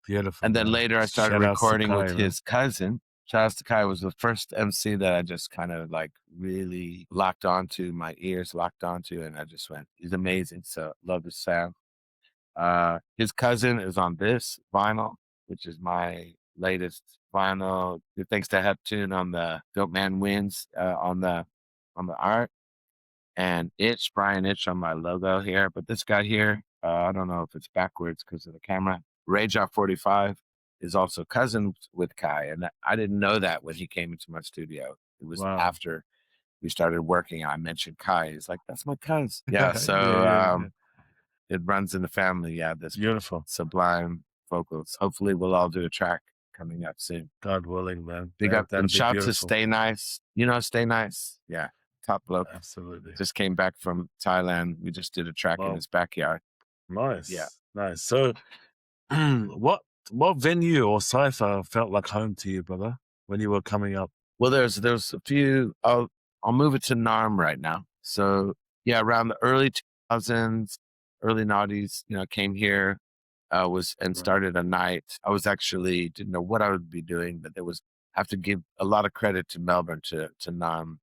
Beautiful. And then later I started recording with his cousin. Shout out to Kai. Was the first MC that I just kind of like really locked onto, my ears locked onto, and I just went, he's amazing. So love his sound. His cousin is on this vinyl, which is my latest vinyl. Thanks to Heptune on the Dope Man Wins on the art, and Brian Itch on my logo here. But this guy here, I don't know if it's backwards because of the camera. Raja 45 is also cousins with Kai, and I didn't know that when he came into my studio. It was after we started working. I mentioned Kai. He's like, "That's my cousin." Yeah, so it runs in the family. Yeah, this beautiful, sublime vocals. Hopefully, we'll all do a track coming up soon. God willing, man. Big up and shout to Stay Nice. You know, Stay Nice. Yeah, top bloke. Absolutely. Just came back from Thailand. We just did a track in his backyard. Nice. Yeah, nice. So, what venue or cipher felt like home to you, brother, when you were coming up? Well, there's a few. I'll move it to NARM right now. So yeah, around the early 2000s, early noughties, came here, started a night. I was actually didn't know what I would be doing, but I have to give a lot of credit to Melbourne, to NARM,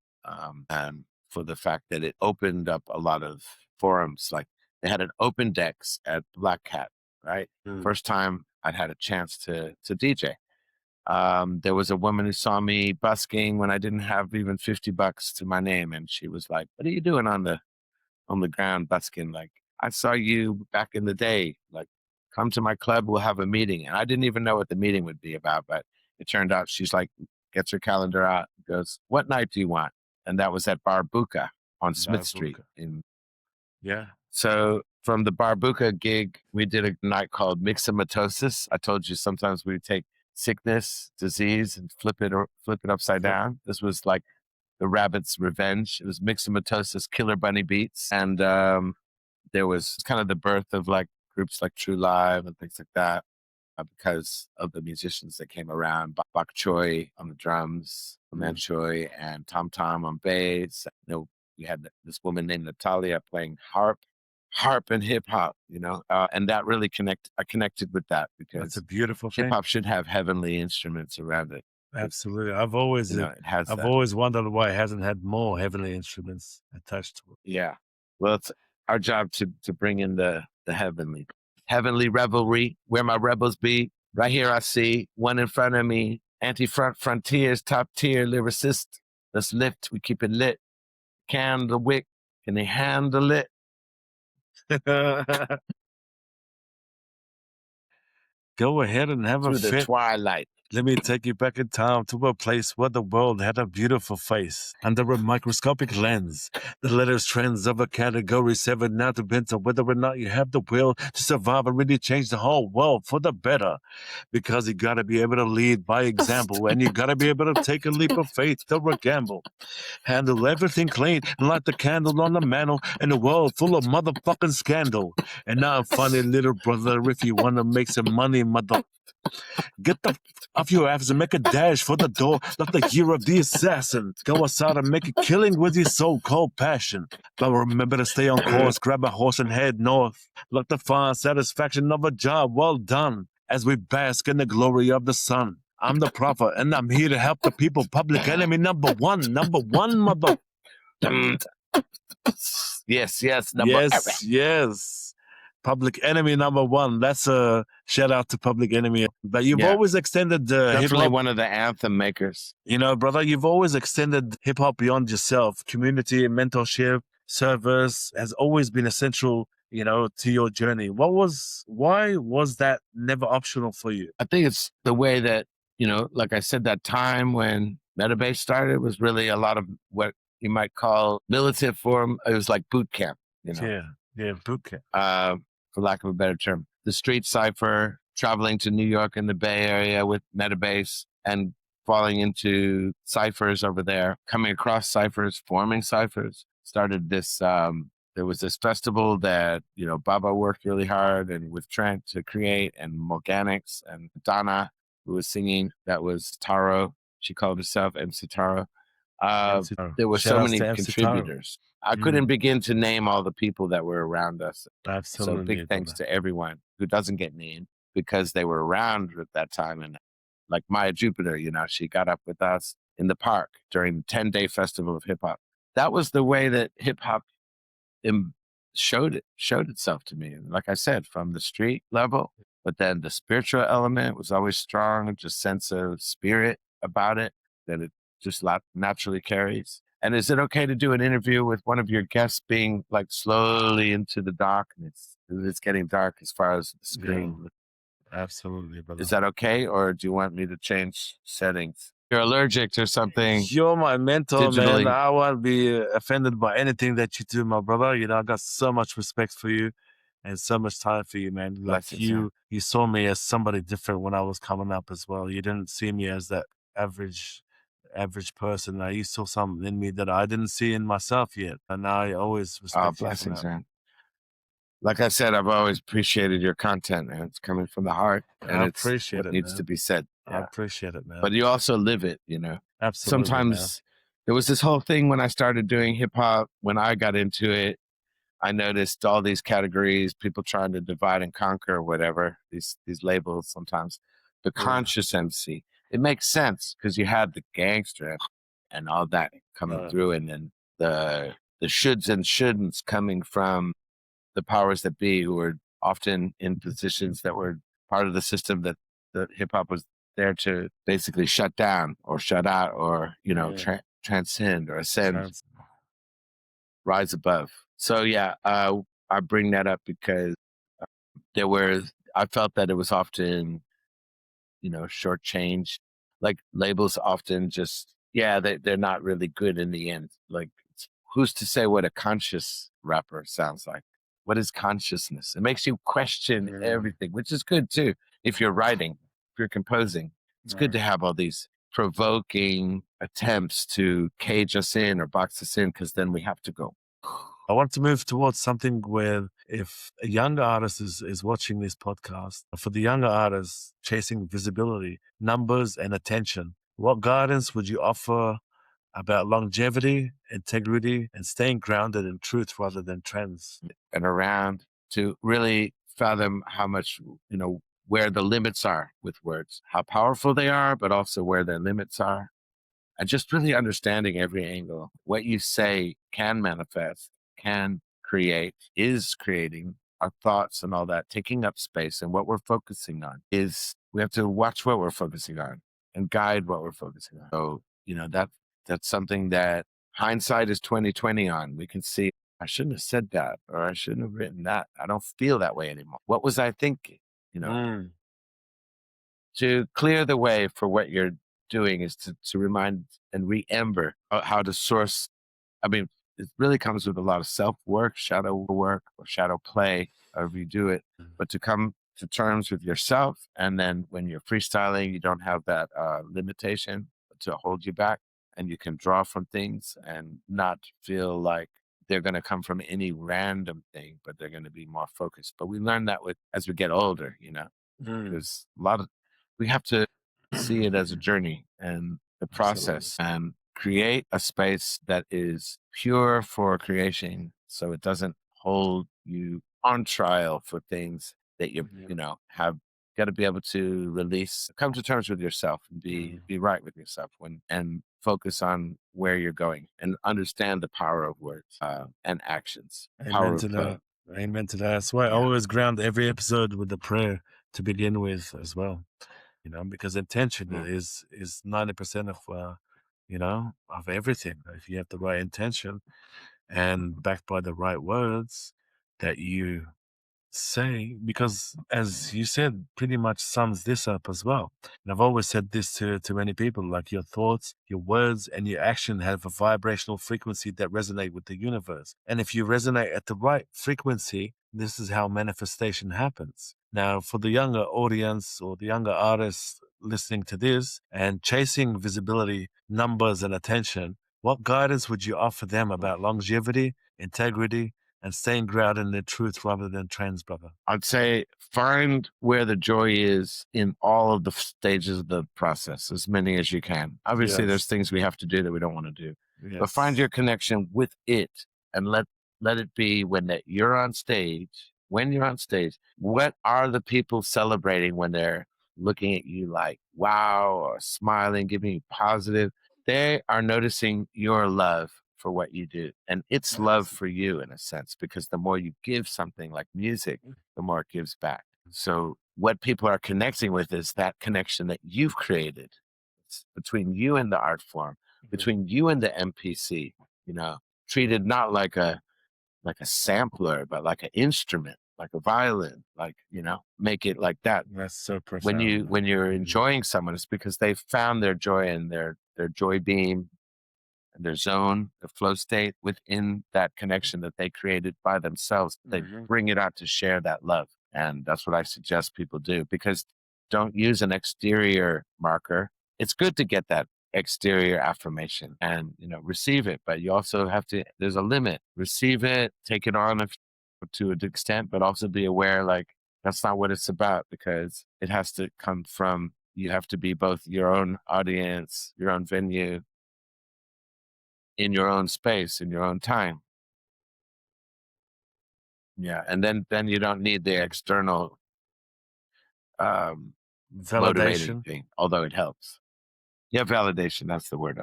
and for the fact that it opened up a lot of forums. Like they had an open decks at Black Cat, right? First time I'd had a chance to DJ. There was a woman who saw me busking when I didn't have even $50 to my name, and she was like, "What are you doing on the ground busking? Like, I saw you back in the day. Like, come to my club, we'll have a meeting." And I didn't even know what the meeting would be about, but it turned out she's like, gets her calendar out, goes, "What night do you want?" And that was at Barbuka on Smith Street. So from the Barbuka gig, we did a night called Myxomatosis. I told you sometimes we take sickness, disease, and flip it upside down. This was like the rabbit's revenge. It was Myxomatosis, Killer Bunny beats, and there was kind of the birth of like groups like True Live and things like that, because of the musicians that came around. Bok Choy on the drums, Man Choi, and Tom Tom on bass. We had this woman named Natalia playing harp and hip hop, and that really I connected with that because that's a beautiful thing. Hip hop should have heavenly instruments around it. Absolutely. I've always wondered why it hasn't had more heavenly instruments attached to it. Yeah. Well, it's our job to bring in the heavenly revelry, where my rebels be. Right here I see one in front of me, anti-front frontiers, top tier lyricist. Let's lift, we keep it lit. Candle wick, can they handle it? Go ahead and have Through a fit. The twilight. Let me take you back in time to a place where the world had a beautiful face. Under a microscopic lens, the letters trends of a category 7 now depends on whether or not you have the will to survive and really change the whole world for the better. Because you got to be able to lead by example, and you got to be able to take a leap of faith or a gamble. Handle everything clean and light the candle on the mantle in a world full of motherfucking scandal. And now, funny little brother, if you want to make some money, get the off your ass and make a dash for the door like the year of the assassin. Go outside and make a killing with your so-called passion. But remember to stay on course, grab a horse and head north. Like the fine satisfaction of a job well done. as we bask in the glory of the sun. I'm the prophet, and I'm here to help the people. Public enemy number one, mother. Yes, Yes. Public enemy number one. That's a shout out to Public Enemy. But you've always extended hip definitely hop. one of the anthem makers. You know, brother, you've always extended hip hop beyond yourself. Community, mentorship, service has always been essential, you know, to your journey. Why was that never optional for you? I think it's the way that, you know, like I said, that time when Metabase started was really a lot of what you might call militant form. It was like boot camp, you know. Yeah, boot camp. For lack of a better term. The street cipher, traveling to New York and the Bay Area with Metabase and falling into ciphers over there, coming across ciphers, forming ciphers, started this, there was this festival that, you know, Baba worked really hard and with Trent to create, and Morganics and Donna, who was singing, that was Taro. She called herself MC Taro. There were so many contributors. I couldn't begin to name all the people that were around us. Absolutely. So big thanks to everyone who doesn't get named because they were around at that time. And like Maya Jupiter, you know, she got up with us in the park during the 10-day festival of hip hop. That was the way that hip hop showed itself to me. And like I said, from the street level, but then the spiritual element was always strong, just sense of spirit about it that it just naturally carries. And is it okay to do an interview with one of your guests being like slowly into the darkness? It's getting dark as far as the screen. Yeah, absolutely, brother. Is that okay? Or do you want me to change settings? You're allergic to something. You're my mentor, digitally. man. I won't be offended by anything that you do, my brother. You know, I got so much respect for you and so much time for you, man. Like you saw me as somebody different when I was coming up as well. You didn't see me as that average person. You saw something in me that I didn't see in myself yet. And I always respect you. Blessings, man. Like I said, I've always appreciated your content, man. It's coming from the heart, and I appreciate what needs to be said. I appreciate it, man. But you also live it, you know. Absolutely. Sometimes there was this whole thing when I started doing hip hop. When I got into it, I noticed all these categories, people trying to divide and conquer, whatever these labels. Sometimes the conscious MC. It makes sense because you had the gangster and all that coming through, and then the shoulds and shouldn'ts coming from the powers that be, who were often in positions that were part of the system that hip hop was there to basically shut down or shut out, or, you know, transcend or ascend, rise above. So I bring that up because I felt that it was often, you know, shortchanged. Like labels often just, they're not really good in the end. Like, who's to say what a conscious rapper sounds like? What is consciousness? It makes you question everything, which is good too. If you're writing, if you're composing, it's good to have all these provoking attempts to cage us in or box us in, because then we have to go. I want to move towards something where if a younger artist is watching this podcast, for the younger artists chasing visibility, numbers, and attention, what guidance would you offer about longevity, integrity, and staying grounded in truth rather than trends? And around to really fathom how much, you know, where the limits are with words, how powerful they are, but also where their limits are. And just really understanding every angle. What you say can manifest, can create, is creating our thoughts and all that, taking up space. And what we're focusing on is, we have to watch what we're focusing on and guide what we're focusing on. So, you know, that's something that hindsight is 20/20 on. We can see, I shouldn't have said that, or I shouldn't have written that. I don't feel that way anymore. What was I thinking? You know, to clear the way for what you're doing is to remind and remember how to source. I mean, it really comes with a lot of self-work, shadow work, or shadow play, however you do it, but to come to terms with yourself. And then when you're freestyling, you don't have that limitation to hold you back, and you can draw from things and not feel like they're going to come from any random thing, but they're going to be more focused. But we learn that as we get older, you know, there's we have to see it as a journey and the process. Absolutely. And create a space that is pure for creation, so it doesn't hold you on trial for things that you know, have got to be able to come to terms with yourself and be right with yourself and focus on where you're going and understand the power of words and actions, power Amen of to play. that. Amen to that. That's why I Yeah. always ground every episode with a prayer to begin with as well. Because intention Mm. is 90% of of everything. If you have the right intention and backed by the right words that you say, because as you said, pretty much sums this up as well. And I've always said this to many people, like your thoughts, your words, and your action have a vibrational frequency that resonate with the universe. And if you resonate at the right frequency, this is how manifestation happens. Now, for the younger audience or the younger artists listening to this and chasing visibility, numbers, and attention, what guidance would you offer them about longevity, integrity, and staying grounded in the truth rather than trends, brother? I'd say find where the joy is in all of the stages of the process, as many as you can. Obviously, there's Yes. things we have to do that we don't want to do, but find Yes. your connection with it and let it be you're on stage. When you're on stage, what are the people celebrating when they're looking at you like wow or smiling, giving you positive? They are noticing your love for what you do. And it's love for you in a sense, because the more you give something like music, the more it gives back. So what people are connecting with is that connection that you've created. It's between you and the art form, between you and the MPC, treated not like a sampler, but like an instrument, like a violin, make it like that. That's so When profound. you're enjoying someone, it's because they've found their joy in their joy beam, their zone, the flow state within that connection that they created by themselves. They bring it out to share that love. And that's what I suggest people do, because don't use an exterior marker. It's good to get that exterior affirmation and, receive it, but you also have to, there's a limit. Receive it, take it on to an extent, but also be aware, like, that's not what it's about, because it has to come from, you have to be both your own audience, your own venue, in your own space, in your own time. Yeah. And then you don't need the external motivating Validation. thing, although it helps. Yeah, validation. That's the word.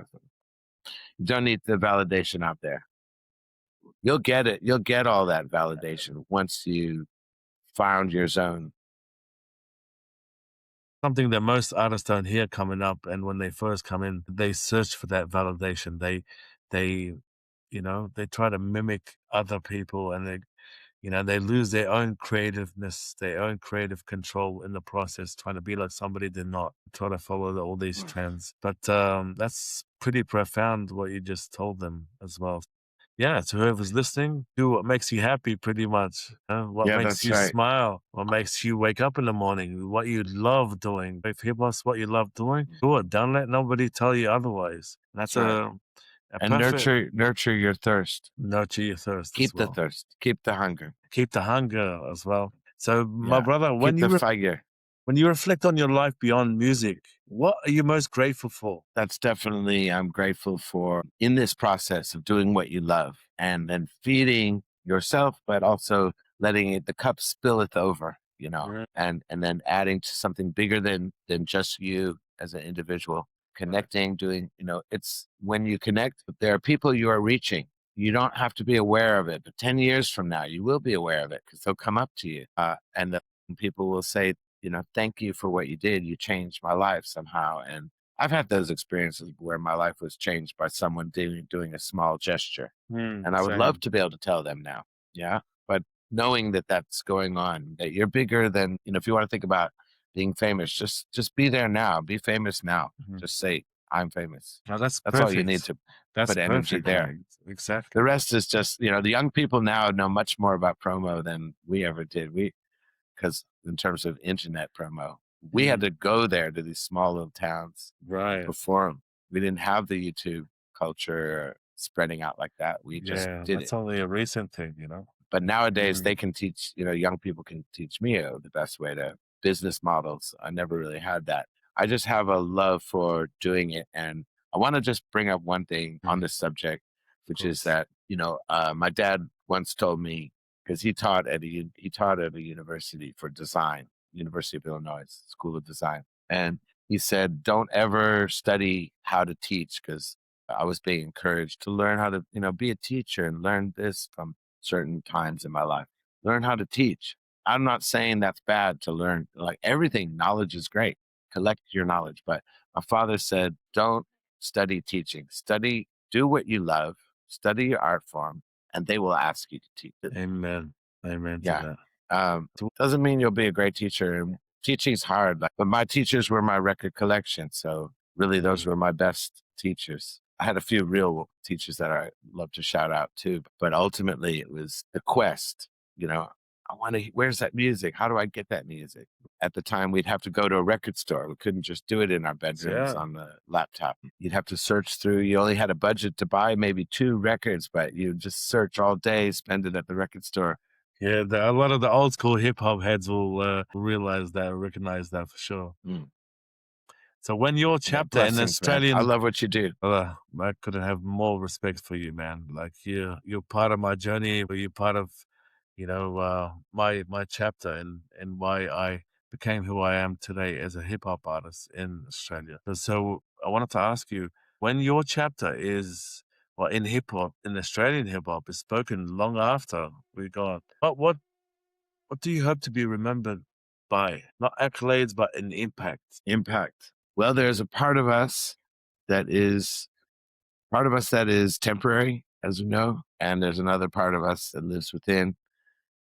You don't need the validation out there. You'll get it. You'll get all that validation once you found your zone. Something that most artists don't hear coming up, and when they first come in, they search for that validation. They they try to mimic other people, and they lose their own creativeness, their own creative control in the process, trying to be like somebody they're not, try to follow all these trends. But that's pretty profound what you just told them as well. Yeah, to whoever's listening, do what makes you happy, pretty much. What Yeah, makes that's you right. smile, what makes you wake up in the morning, what you love doing. If you us what you love doing, do it. Don't let nobody tell you otherwise. That's That's right. a And perfect nurture your thirst. nurture your thirst as Keep the well. thirst. Keep the hunger. Keep the hunger as well. So, my Yeah. brother, Keep the fire. when you reflect on your life beyond music, what are you most grateful for? That's definitely, I'm grateful for in this process of doing what you love and then feeding yourself, but also letting the cup spilleth over, Right. and then adding to something bigger than just you as an individual, connecting, doing, it's when you connect, there are people you are reaching. You don't have to be aware of it, but 10 years from now, you will be aware of it because they'll come up to you. And people will say, thank you for what you did. You changed my life somehow. And I've had those experiences where my life was changed by someone doing a small gesture. And I would love Same. to be able to tell them now. Yeah. But knowing that that's going on, that you're bigger than, if you want to think about being famous, just be there now. Be famous now. Just say, I'm famous. Oh, that's That's all you need perfect. to That's put energy perfect. there. Exactly. The rest is just, the young people now know much more about promo than we ever did. Because in terms of internet promo, we had to go there to these small little towns to Right. perform. We didn't have the YouTube culture spreading out like that. We just Yeah, did that's it. only a recent thing, But nowadays they can teach, young people can teach me the best way to business models. I never really had that. I just have a love for doing it. And I want to just bring up one thing on this subject, which is course. that, my dad once told me, because he taught at a university for design. University of Illinois School of Design. And he said, don't ever study how to teach, because I was being encouraged to learn how to, be a teacher and learn this from certain times in my life. Learn how to teach. I'm not saying that's bad to learn. Like everything, knowledge is great. Collect your knowledge. But my father said, don't study teaching. Do what you love, study your art form, and they will ask you to teach it. Amen. Amen to Yeah. that. Doesn't mean you'll be a great teacher. And teaching's hard, but my teachers were my record collection. So really, those were my best teachers. I had a few real teachers that I love to shout out too, but ultimately it was the quest. Where's that music? How do I get that music? At the time, we'd have to go to a record store. We couldn't just do it in our bedrooms on the laptop. You'd have to search through. You only had a budget to buy maybe 2 records, but you just search all day, spend it at the record store. Yeah, a lot of the old school hip hop heads will recognize that for sure. So when your chapter in Australian, man. I love what you do. I couldn't have more respect for you, man. Like you're part of my journey, but you're part of, my chapter and why I became who I am today as a hip hop artist in Australia. So I wanted to ask you, when your chapter is, well, in hip hop, in Australian hip hop, is spoken long after we're gone. What do you hope to be remembered by? Not accolades, but an impact. Impact. Well, there's a part of us that is temporary, as we know, and there's another part of us that lives within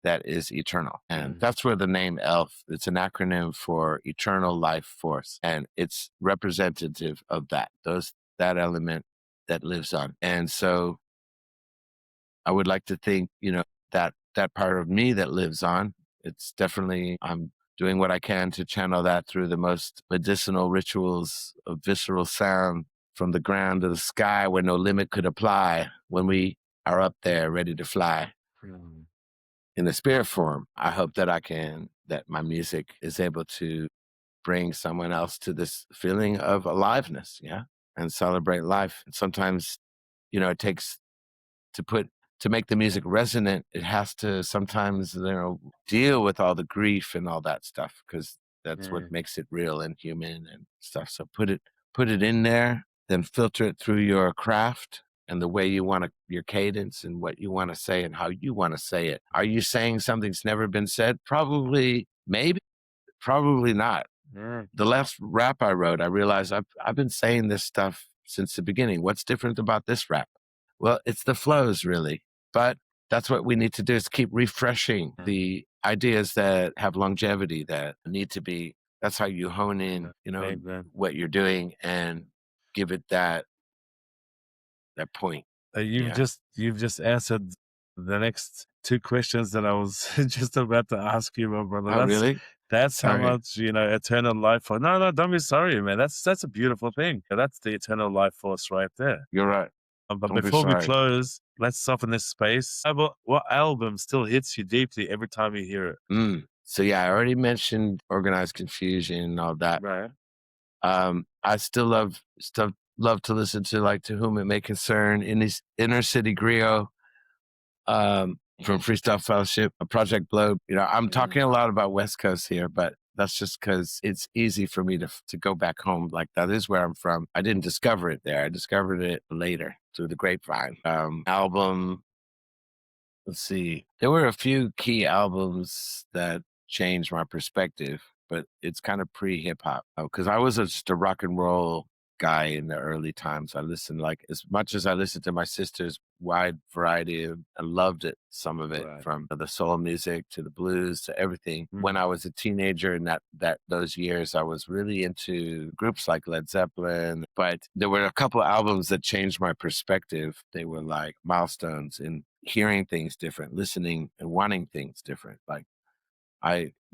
that is eternal. And that's where the name ELF, it's an acronym for Eternal Life Force. And it's representative of that element that lives on. And so I would like to think, that part of me that lives on, it's definitely, I'm doing what I can to channel that through the most medicinal rituals of visceral sound from the ground to the sky where no limit could apply when we are up there ready to fly. In the spirit form, I hope that that my music is able to bring someone else to this feeling of aliveness, and celebrate life. And sometimes, it takes to make the music resonant, it has to sometimes, deal with all the grief and all that stuff, because that's what makes it real and human and stuff. So put it in there, then filter it through your craft and the way you want your cadence and what you want to say and how you want to say it. Are you saying something's never been said? Probably, maybe, probably not. The last rap I wrote, I realized I've been saying this stuff since the beginning. What's different about this rap? Well, it's the flows, really. But that's what we need to do, is keep refreshing the ideas that have longevity, that need to be. That's how you hone in, what you're doing and give it that point. You've just answered the next 2 questions that I was just about to ask you, my brother. Oh, really? That's how much, eternal life force. No, don't be sorry, man. That's a beautiful thing. That's the eternal life force right there. You're right. But before we close, let's soften this space. What album still hits you deeply every time you hear it? So I already mentioned Organized Confusion and all that. Right. I still love to listen to, like, To Whom It May Concern, in this Inner City Griot, from Freestyle Fellowship, Project Blow. I'm talking a lot about West Coast here, but that's just because it's easy for me to go back home. Like, that is where I'm from. I didn't discover it there. I discovered it later through the grapevine. Album, let's see. There were a few key albums that changed my perspective, but it's kind of pre-hip hop, because I was just a rock and roll guy in the early times. I listened, like, as much as I listened to my sister's wide variety, I loved it, some of it, from the soul music to the blues to everything. When I was a teenager, in those years, I was really into groups like Led Zeppelin, but there were a couple of albums that changed my perspective. They were like milestones in hearing things different, listening and wanting things different. Like,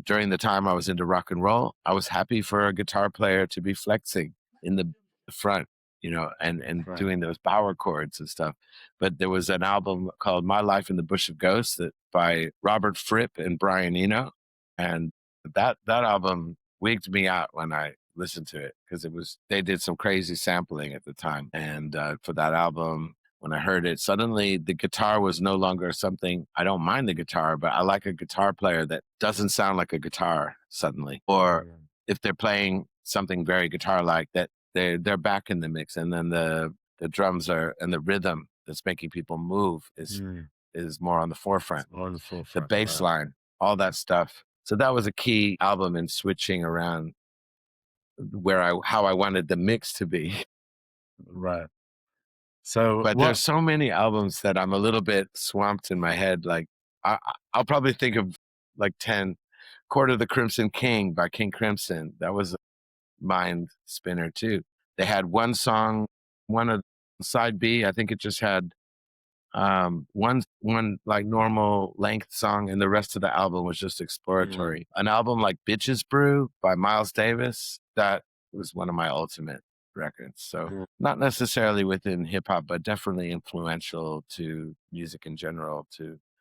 during the time I was into rock and roll, I was happy for a guitar player to be flexing in the front, and doing those power chords and stuff. But there was an album called My Life in the Bush of Ghosts by Robert Fripp and Brian Eno. And that album wigged me out when I listened to it, because they did some crazy sampling at the time. And for that album, when I heard it. Suddenly the guitar was no longer something, I don't mind the guitar, but I like a guitar player that doesn't sound like a guitar suddenly. Or if they're playing something very guitar-like, that they're back in the mix. And then the drums are, and the rhythm that's making people move is more on the forefront. On the The forefront. bass line, all that stuff. So that was a key album in switching around how I wanted the mix to be. Right. So But there's so many albums that I'm a little bit swamped in my head. Like I'll probably think of like 10. Court of the Crimson King by King Crimson. That was a mind spinner too. They had one song, one of side B. I think it just had one like normal length song, and the rest of the album was just exploratory. An album like Bitches Brew by Miles Davis, that was one of my ultimate records. So not necessarily within hip hop, but definitely influential to music in general,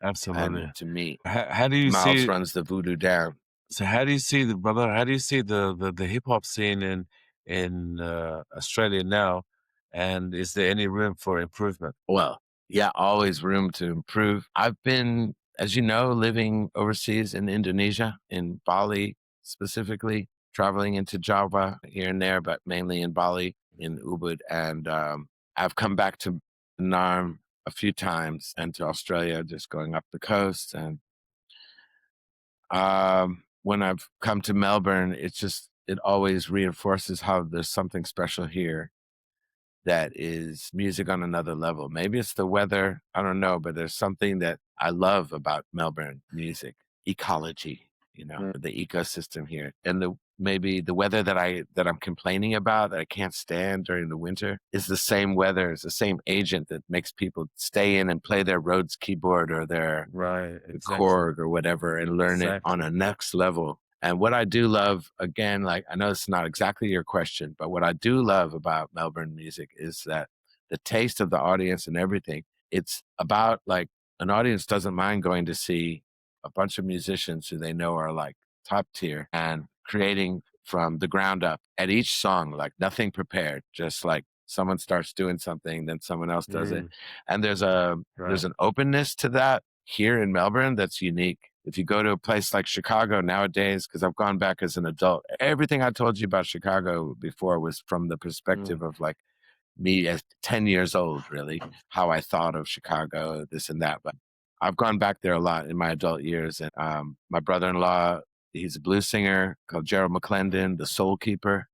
absolutely. and to me. How do you Miles see runs the voodoo down. So how do you see the hip hop scene in Australia now, and is there any room for improvement? Well, yeah, always room to improve. I've been, as you know, living overseas in Indonesia, in Bali specifically, traveling into Java here and there, but mainly in Bali, in Ubud. And I've come back to Narm a few times, and to Australia, just going up the coast. And when I've come to Melbourne, it always reinforces how there's something special here that is music on another level. Maybe it's the weather, I don't know, but there's something that I love about Melbourne music, ecology, the ecosystem here. And maybe the weather that I'm complaining about, that I can't stand during the winter, is the same weather, it's the same agent that makes people stay in and play their Rhodes keyboard or their Korg or whatever, and learn it on a next level. And what I do love, again, like, I know it's not exactly your question, but what I do love about Melbourne music is that the taste of the audience and everything, it's about, like, an audience doesn't mind going to see a bunch of musicians who they know are like top tier and creating from the ground up at each song, like nothing prepared, just like someone starts doing something, then someone else does it. And there's an openness to that here in Melbourne that's unique. If you go to a place like Chicago nowadays, because I've gone back as an adult, everything I told you about Chicago before was from the perspective of like me as 10 years old, really, how I thought of Chicago, this and that. But I've gone back there a lot in my adult years. And my brother-in-law, he's a blues singer called Gerald McClendon, the Soul Keeper.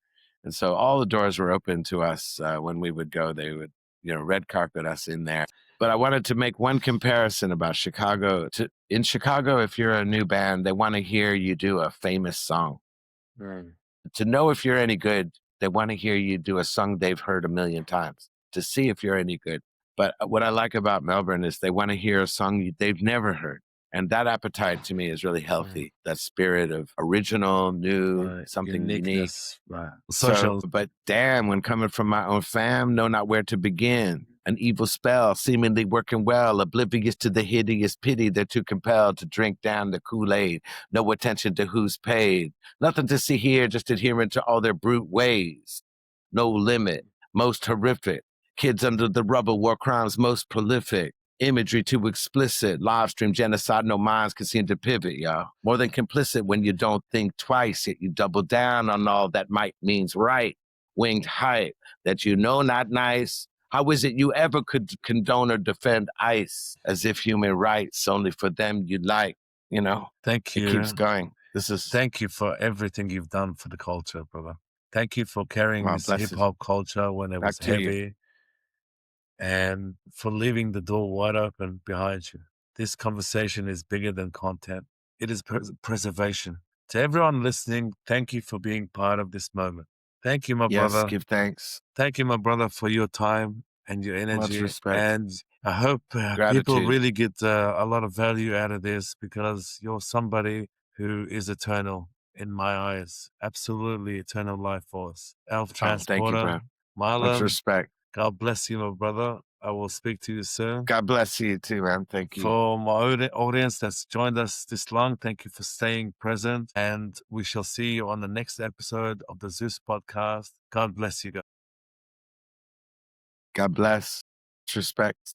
And so all the doors were open to us when we would go. They would, red carpet us in there. But I wanted to make one comparison about Chicago. In Chicago, if you're a new band, they want to hear you do a famous song. To know if you're any good, they want to hear you do a song they've heard a million times to see if you're any good. But what I like about Melbourne is they want to hear a song they've never heard. And that appetite to me is really healthy. That spirit of original, new, something unique. Social. So, but damn, when coming from my own fam, know not where to begin. An evil spell seemingly working well, oblivious to the hideous pity they're too compelled to drink down the Kool-Aid. No attention to who's paid. Nothing to see here, just adherent to all their brute ways. No limit, most horrific. Kids under the rubble, war crimes most prolific. Imagery too explicit, live stream genocide, no minds can seem to pivot, y'all. More than complicit when you don't think twice, yet you double down on all that might means right. Winged hype, that not nice. How is it you ever could condone or defend ICE as if human rights only for them you like, Thank you. It keeps going. Thank you for everything you've done for the culture, brother. Thank you for carrying this hip-hop culture when it was heavy. And for leaving the door wide open behind you. This conversation is bigger than content. It is preservation. To everyone listening, thank you for being part of this moment. Thank you, my brother. Yes, give thanks. Thank you, my brother, for your time and your energy. Much respect. And I hope people really get a lot of value out of this, because you're somebody who is eternal in my eyes. Absolutely eternal life force. Elf Tranzporter. Thank you, bro. Marlon. Much respect. God bless you, my brother. I will speak to you soon. God bless you too, man. Thank you. For my audience that's joined us this long, thank you for staying present. And we shall see you on the next episode of the Zeus Podcast. God bless you guys. God bless. respect